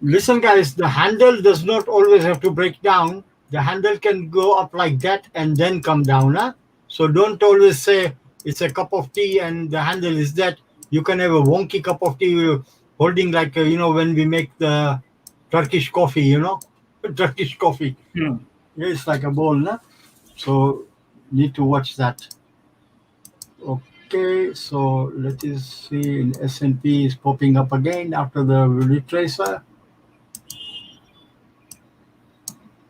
listen, guys, the handle does not always have to break down. The handle can go up like that and then come down. Huh? So don't always say it's a cup of tea and the handle is that. You can have a wonky cup of tea holding like, when we make the Turkish coffee, Turkish coffee. Hmm. Yeah, it's like a bowl. Huh? So need to watch that. Okay, so let us see. In S&P is popping up again after the retracer.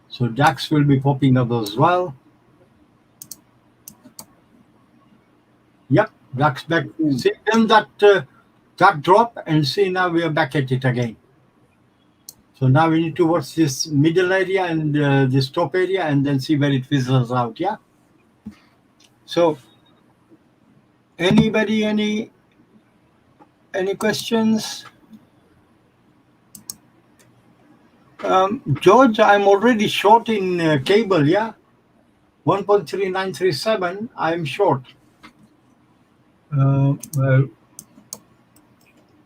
So DAX will be popping up as well. Yep, DAX back. See then that drop, and see now we are back at it again. So now we need to watch this middle area and this top area, and then see where it fizzles out. Yeah. So anybody, any questions? George, I'm already short in cable, yeah? 1.3937, I'm short. Well,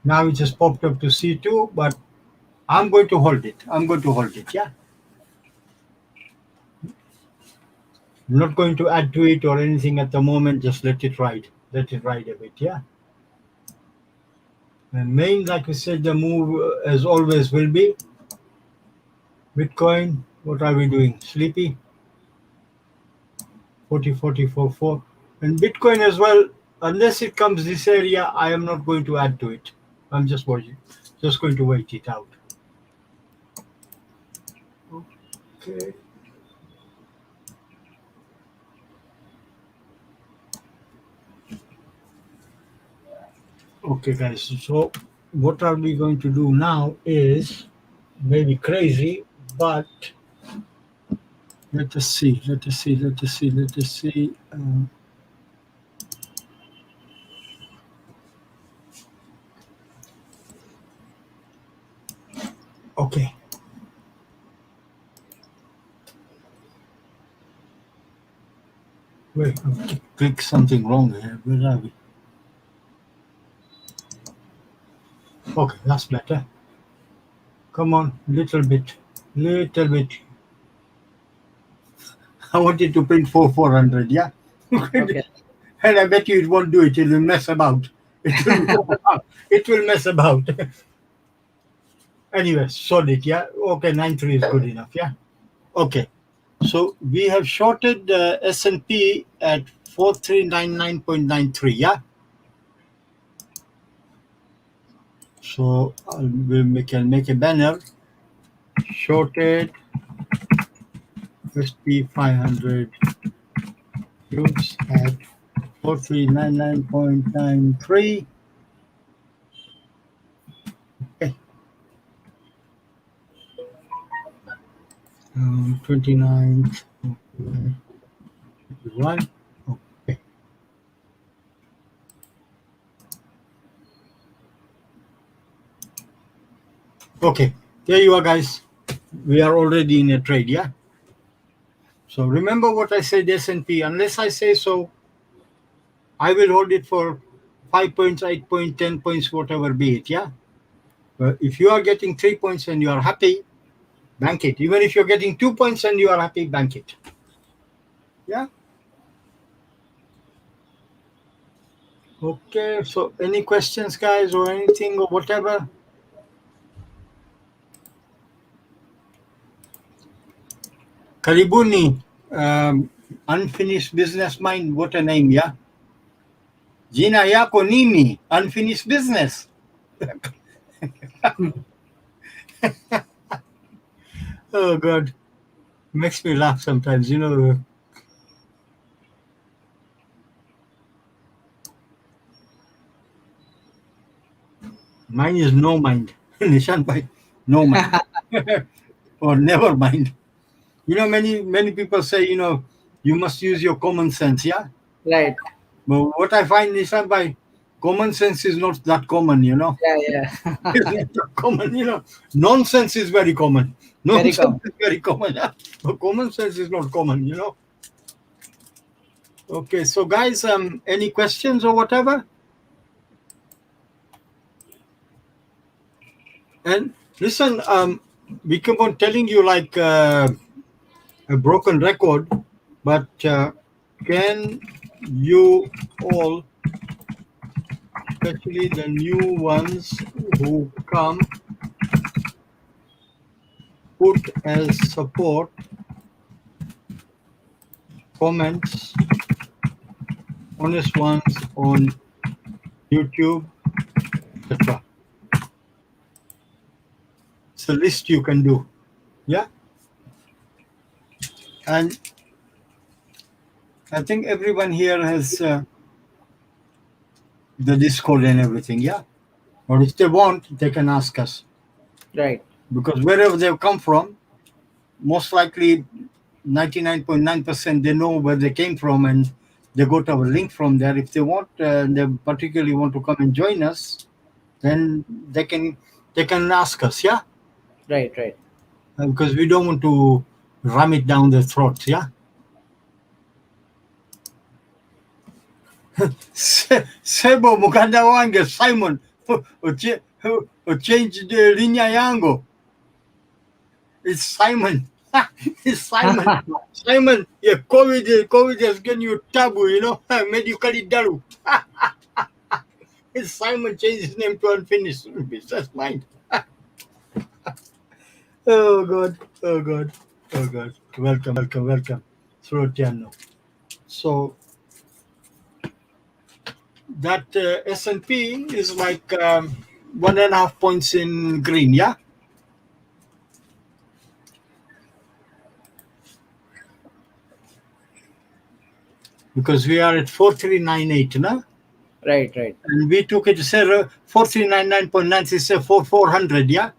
now it just popped up to C2, but I'm going to hold it. Yeah? I'm not going to add to it or anything at the moment. Just let it ride. Let it ride a bit, yeah? And main, like we said, the move as always will be Bitcoin. What are we doing? Sleepy? 40, 40, 4, 4. And Bitcoin as well, unless it comes this area, I am not going to add to it. I'm just watching, just going to wait it out. Okay. Okay, guys. So what are we going to do now is maybe crazy, but let us see. Let us see. Let us see. Let us see. Okay. Wait, I clicked something wrong here. Where are we? Okay, that's better. Come on, little bit. Little bit. I wanted to print 400, yeah? Okay. And I bet you it won't do it. It will mess about. It will mess about. It will mess about. Anyway, solid, yeah? Okay, 9.3 is good enough, yeah? Okay. So we have shorted the S&P at 4399.93, yeah? So we can make a banner. Shorted SP 500 groups at 4399.93. Okay. 29th. Okay. 21. Okay. Okay. There you are, guys. We are already in a trade, yeah? So remember what I said, S&P. Unless I say so, I will hold it for 5 points, 8 points, 10 points, whatever be it, yeah? But if you are getting 3 points and you are happy, bank it. Even if you're getting 2 points and you are happy, bank it. Yeah? Okay, so any questions, guys, or anything or whatever? Karibuni, Unfinished Business Mind, what a name, yeah? Jina yako nini? Unfinished Business. Oh, God. Makes me laugh sometimes, you know. Mine is no mind. Nishan bhai, no mind. Or never mind. You know, many people say, you know, you must use your common sense, yeah? Right. But what I find, Nishan bhai, common sense is not that common, you know? Yeah. It's not that common, you know? Nonsense is very common. Very Nonsense common. is very common, yeah? But common sense is not common, you know? Okay, so guys, any questions or whatever? And listen, we keep on telling you like a broken record, but can you all, especially the new ones who come, put as support comments, honest ones on YouTube, etc. It's a list you can do, yeah. And I think everyone here has the Discord and everything, yeah. Or if they want, they can ask us, Right. because wherever they've come from, most likely 99.9% they know where they came from, and they got our link from there. If they want, they particularly want to come and join us, then they can ask us, yeah. Right. Because we don't want to ram it down their throats, yeah. Sebo mukanda wange Simon change the linya yango. It's Simon. It's Simon. Simon, yeah, COVID has given you taboo, you know, medically dalu. Simon changed his name to Unfinished Rupees. That's mine. Oh God. Oh God. Oh God. Welcome. Srotiano. So that S&P is like 1.5 points in green, yeah? Because we are at 4398, no? Right. And we took it to say 4399.96, 400, yeah?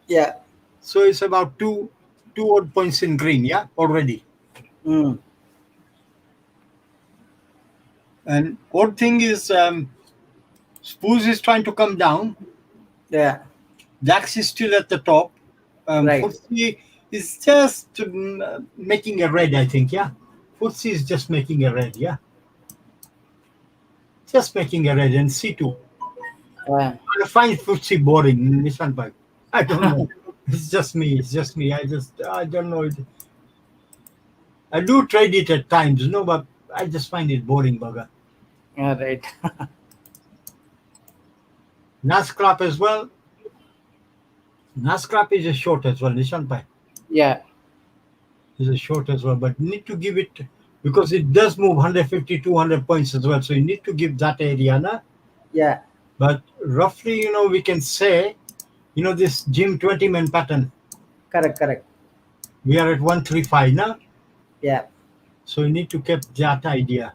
Yeah. So it's about two odd points in green, yeah, already. Mm. And odd thing is, Spooz is trying to come down. Yeah. DAX is still at the top. Right. FTSE is just making a red, I think, yeah. FTSE is just making a red, yeah. Just making a red, and C2. Yeah. I find FTSE boring, Nishan Bhai. I don't know. It's just me. I don't know. I do trade it at times, no, but I just find it boring, Baga. Yeah. Right. NASCRAP as well. NASCRAP is a short as well, Nishan Bhai. Yeah. Is a short as well, but need to give it, because it does move 150, 200 points as well. So you need to give that area, na? Yeah. But roughly, we can say, this Jim 20-man pattern, Correct. we are at 135 now. Yeah. So you need to keep that idea.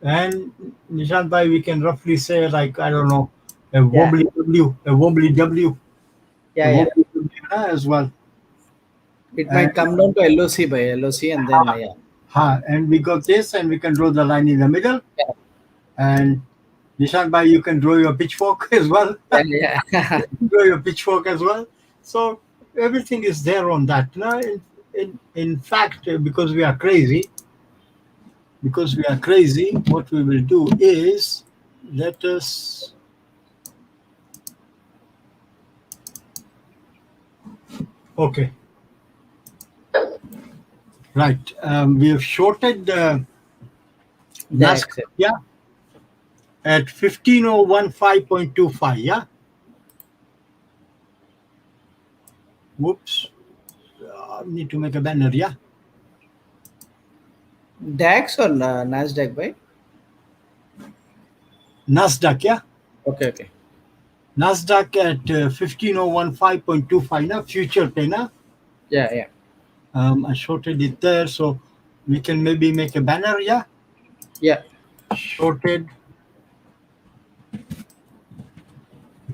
And Nishan Bhai, we can roughly say, like, I don't know, a wobbly W, a wobbly W, Yeah. as well. It might come down to LOC by LOC, and then yeah. And we got this, and we can draw the line in the middle. Yeah. And Nishan Bhai, you can draw your pitchfork as well. Yeah. Draw your pitchfork as well. So everything is there on that. Now, in fact, because we are crazy, what we will do is, let us okay. Right. We have shorted NASCAR, yeah, at 15015.25, yeah. Whoops. Need to make a banner, yeah. DAX or Nasdaq, by? NASDAQ, yeah. Okay. NASDAQ at 15015.25 now, future pay now. Yeah. I shorted it there, so we can maybe make a banner, yeah. Yeah. Shorted.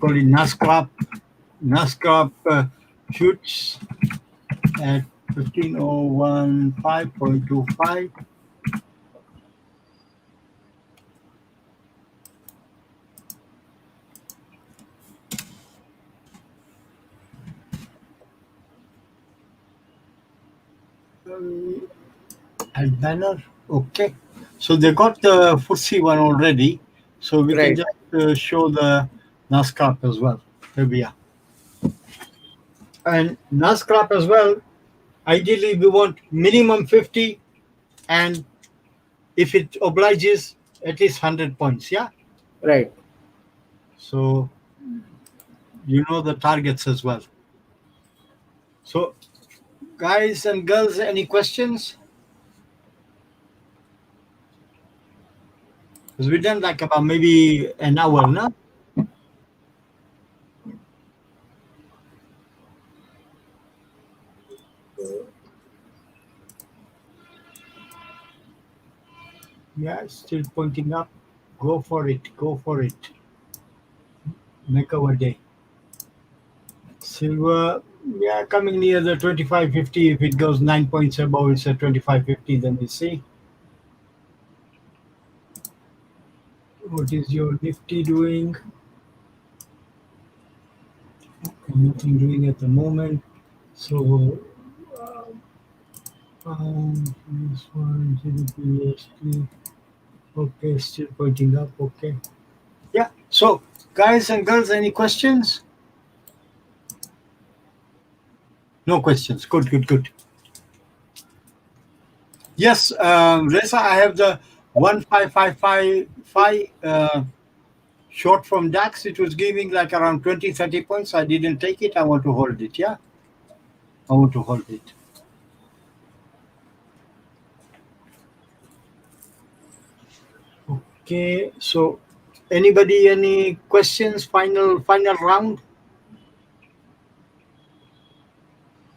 Call it NASCAP shoots at 15015.25. Add banner, okay. So they got the FTSE one already, so we can just show the NASCAP as well. Here we are. And NASCAP as well, ideally we want minimum 50, and if it obliges, at least 100 points, yeah? Right. So you know the targets as well. So guys and girls, any questions? Because we've done like about maybe an hour now. Yeah, it's still pointing up. Go for it. Make our day. Silver, yeah, coming near the 2550. If it goes 9 points above, it's at 2550. Then we see. What is your Nifty doing? Nothing doing at the moment. So, this one, GDP, USD. Okay, still pointing up. Okay. Yeah. So, guys and girls, any questions? No questions. Good. Yes, Reza, I have the 15555 short from DAX, it was giving like around 20, 30 points. I didn't take it. I want to hold it. Yeah. I want to hold it. Okay. So anybody, any questions? Final round?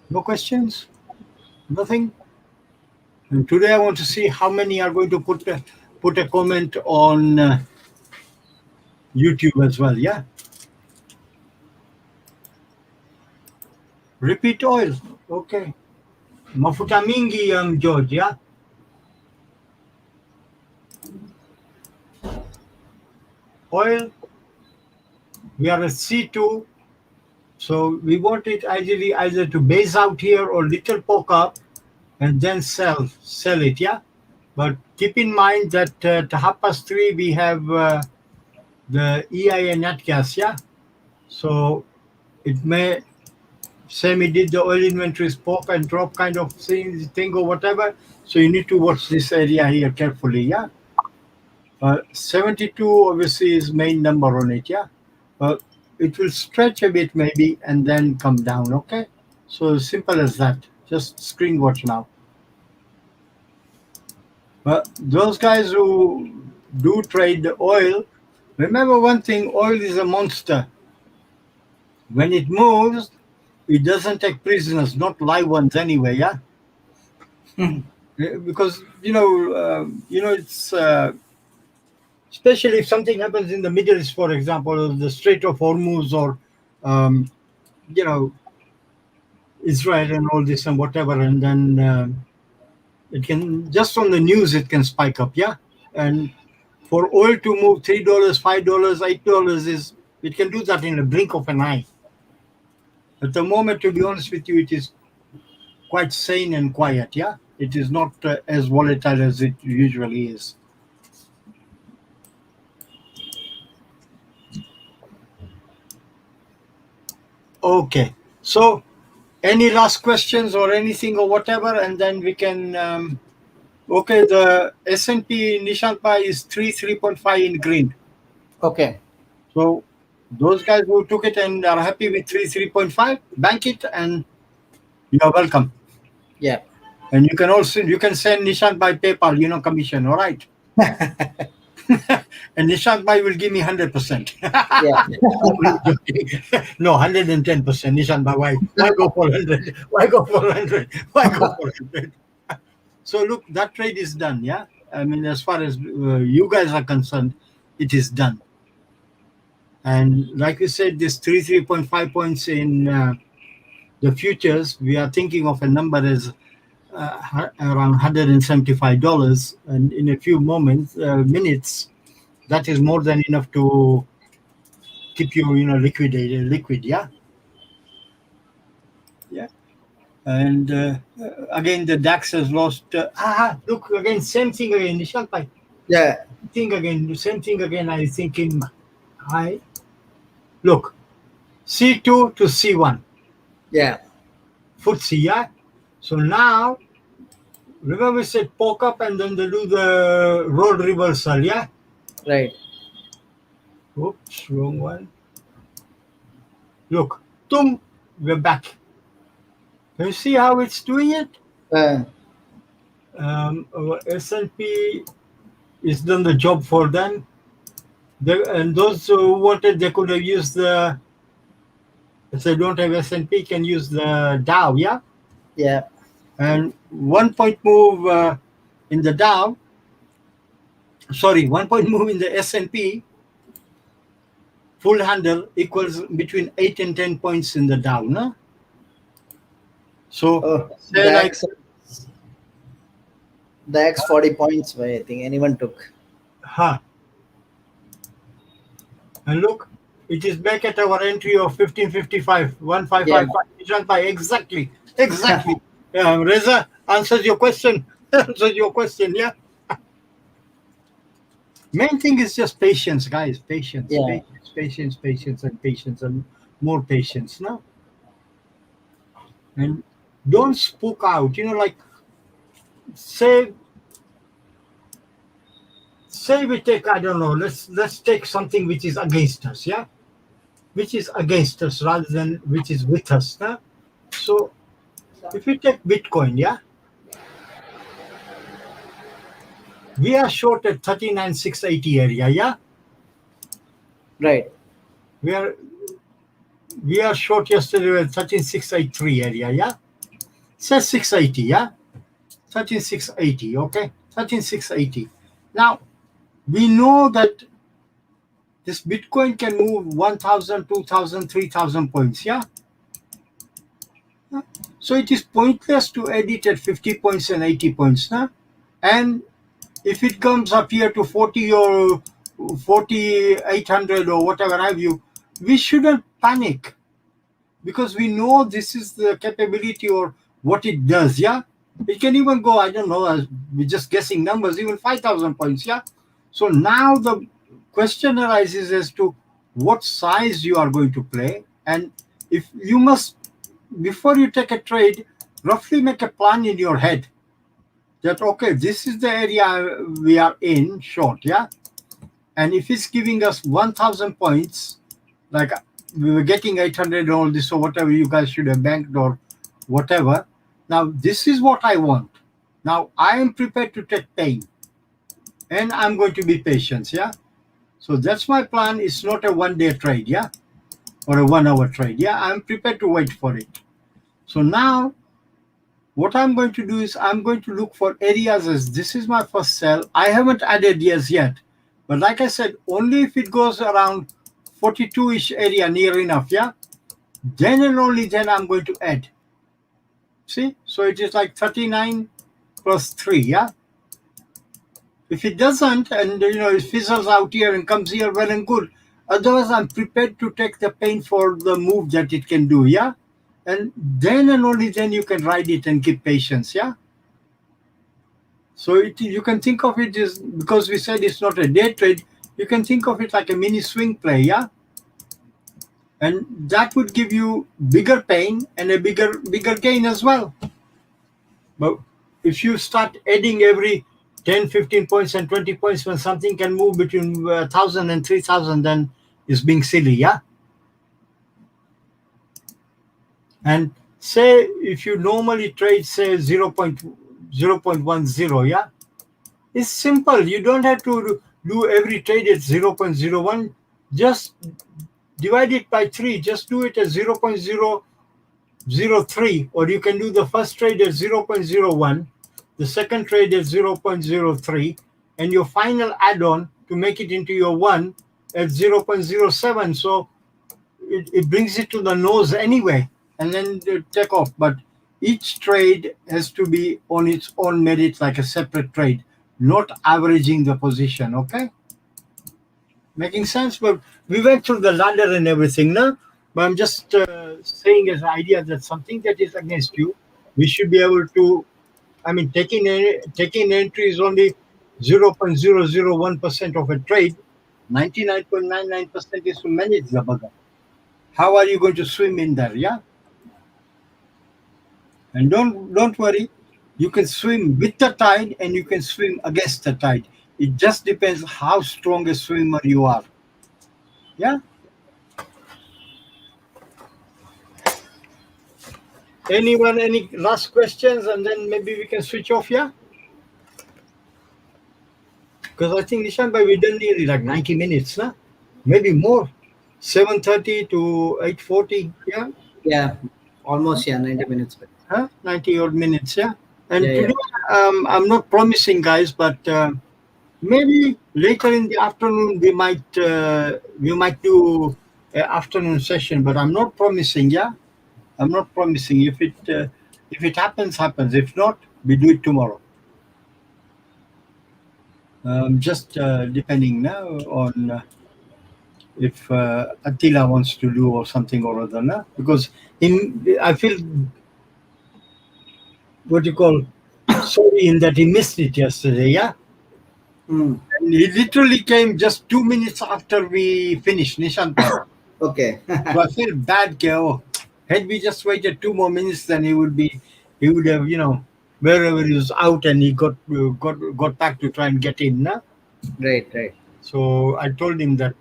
No questions? Nothing? And today I want to see how many are going to put a comment on YouTube as well. Yeah. Repeat oil. Okay. Mafuta mingi, George. Yeah. Oil. We are at C2. So we want it ideally either to base out here or little poke up and then sell it. Yeah. But keep in mind that at 3:30 we have the EIA nat gas. Yeah. So it may same it did the oil inventories pop and drop kind of thing or whatever. So you need to watch this area here carefully. Yeah. 72 obviously is main number on it. Yeah. But it will stretch a bit maybe and then come down. Okay. So simple as that. Just screen watch now. But those guys who do trade the oil, remember one thing, oil is a monster. When it moves, it doesn't take prisoners, not live ones anyway, yeah? Because, it's, especially if something happens in the Middle East, for example, the Strait of Hormuz or, Israel and all this and whatever, and then it can, just on the news, it can spike up, yeah? And for oil to move $3, $5, $8 it can do that in a blink of an eye. At the moment, to be honest with you, it is quite sane and quiet, yeah? It is not as volatile as it usually is. Okay, so any last questions or anything or whatever, and then we can, okay, the S&P Nishant Bhai is 3.5 in green. Okay. So those guys who took it and are happy with 3.5, bank it and you are welcome. Yeah. And you can send Nishant by PayPal, commission, all right? And Nishant Bhai will give me 100%. Yeah. No, 110%. Nishant Bhai, why go for 100? Why go for 100? Why go for 100? So look, that trade is done, yeah? I mean, as far as you guys are concerned, it is done. And like you said, this 3.5 points in the futures, we are thinking of a number as around $175, and in a few minutes, that is more than enough to keep you, liquid, yeah. Yeah. And again, the DAX has lost. Look again, same thing again, Nishant Bhai. Yeah. Same thing again. I think in high. Look, C2 to C1. Yeah. FTSE, yeah. So now, remember we said poke up and then they do the role reversal, yeah? Right. Oops, wrong one. Look, we're back. Can you see how it's doing it? Our S&P is done the job for them. And those who wanted, they could have used if they don't have S&P, can use the Dow, yeah? Yeah. And 1 point move in the Dow, 1 point move in the S&P, full handle equals between 8 and 10 points in the Dow, no? So, the X 40 points, I think anyone took. And look, it is back at our entry of 1555, 1555. Yeah. Exactly. Reza answers your question. Yeah. Main thing is just patience, guys. Patience. Yeah. Patience, and more patience, no? And don't spook out. Like say say we take, I don't know, let's take something which is against us, yeah? Which is against us rather than which is with us. Huh? So if we take Bitcoin, yeah, we are short at 39,680 area, yeah? Right. We are short yesterday at 13,683 area, yeah? Says 680, yeah? 13,680, okay? 13,680. Now, we know that this Bitcoin can move 1,000, 2,000, 3,000 points, yeah? So it is pointless to edit at 50 points and 80 points, huh? And if it comes up here to 40 or 4,800 or whatever have you, we shouldn't panic because we know this is the capability or what it does, yeah? It can even go, I don't know, we're just guessing numbers, even 5,000 points, yeah? So now the question arises as to what size you are going to play. And if you must, before you take a trade, roughly make a plan in your head that, okay, this is the area we are in short, yeah? And if it's giving us 1,000 points, like we were getting 800 and all this or whatever you guys should have banked or whatever. Now, this is what I want. Now, I am prepared to take pain and I'm going to be patient, yeah? So that's my plan. It's not a one-day trade, yeah? Or a 1 hour trade, yeah? I'm prepared to wait for it. So now, what I'm going to do is I'm going to look for areas as this is my first sell. I haven't added years yet. But like I said, only if it goes around 42-ish area near enough, yeah? Then and only then I'm going to add. See? So it is like 39 plus 3, yeah? If it doesn't, and it fizzles out here and comes here, well and good. Otherwise, I'm prepared to take the pain for the move that it can do, yeah? And then and only then you can ride it and keep patience, yeah? So you can think of it as, because we said it's not a day trade, you can think of it like a mini swing play, yeah? And that would give you bigger pain and a bigger gain as well. But if you start adding every 10, 15 points and 20 points when something can move between 1,000 and 3,000, then it's being silly, yeah? And say if you normally trade, say 0.10, yeah? It's simple. You don't have to do every trade at 0.01. Just divide it by 3. Just do it at 0.003. Or you can do the first trade at 0.01, the second trade at 0.03, and your final add-on to make it into your 1 at 0.07. So it brings it to the nose anyway, and then take off. But each trade has to be on its own merit, like a separate trade, not averaging the position, okay? Making sense? But we went through the ladder and everything now, but I'm just saying as an idea that something that is against you, we should be able to, I mean, taking entry is only 0.001% of a trade. 99.99% is to manage the bugger. How are you going to swim in there, yeah? And don't worry, you can swim with the tide and you can swim against the tide. It just depends how strong a swimmer you are. Yeah? Anyone, any last questions? And then maybe we can switch off, yeah? Because I think, Nishan, we done nearly like 90 minutes, huh? Maybe more. 7:30 to 8:40, yeah? Yeah, almost, yeah, 90 minutes. Huh? 90 odd minutes, yeah? And Yeah, today, I'm not promising, guys, but maybe later in the afternoon we might do an afternoon session, but I'm not promising, yeah? I'm not promising. If it happens, happens. If not, we do it tomorrow. Just depending now on if Attila wants to do or something or other, no? Because I feel what you call sorry in that he missed it yesterday, yeah? Mm. And he literally came just 2 minutes after we finished, Nishant. Okay. So I feel bad, Keo. Had we just waited 2 more minutes, then he would have, wherever he was out and he got back to try and get in, no? Right. So I told him that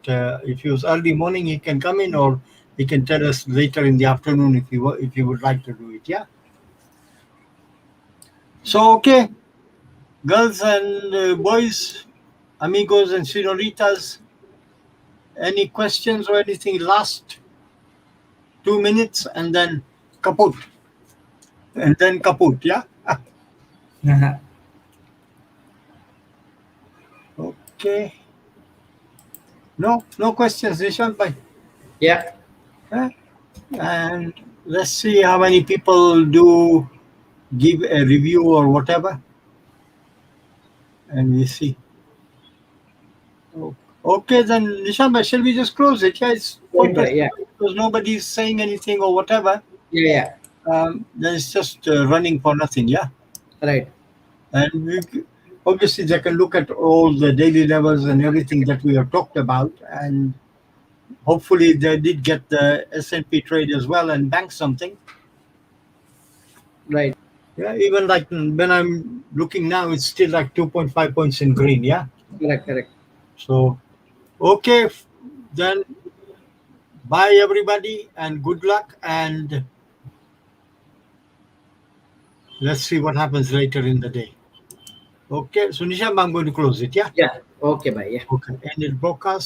if it was early morning, he can come in, or he can tell us later in the afternoon if he would like to do it. Yeah. So okay, girls and boys, amigos and senoritas, any questions or anything? Last 2 minutes and then kaput. And then kaput. Yeah. Okay. No questions, Nishant bhai. Yeah. And let's see how many people do give a review or whatever, and we see. Okay, then Nishant bhai, shall we just close it? Yeah, it's pointless Yeah. because nobody's saying anything or whatever. Yeah. Then it's just running for nothing. Yeah. Right. And obviously they can look at all the daily levels and everything that we have talked about, and hopefully they did get the S&P trade as well and bank something. Right. Yeah, even like when I'm looking now, it's still like 2.5 points in green. Yeah. Correct. So, okay, then bye everybody and good luck, and let's see what happens later in the day. Okay, so Nishant, I'm going to close it. Yeah. Yeah. Okay, bye. Yeah. Okay, end it broadcast.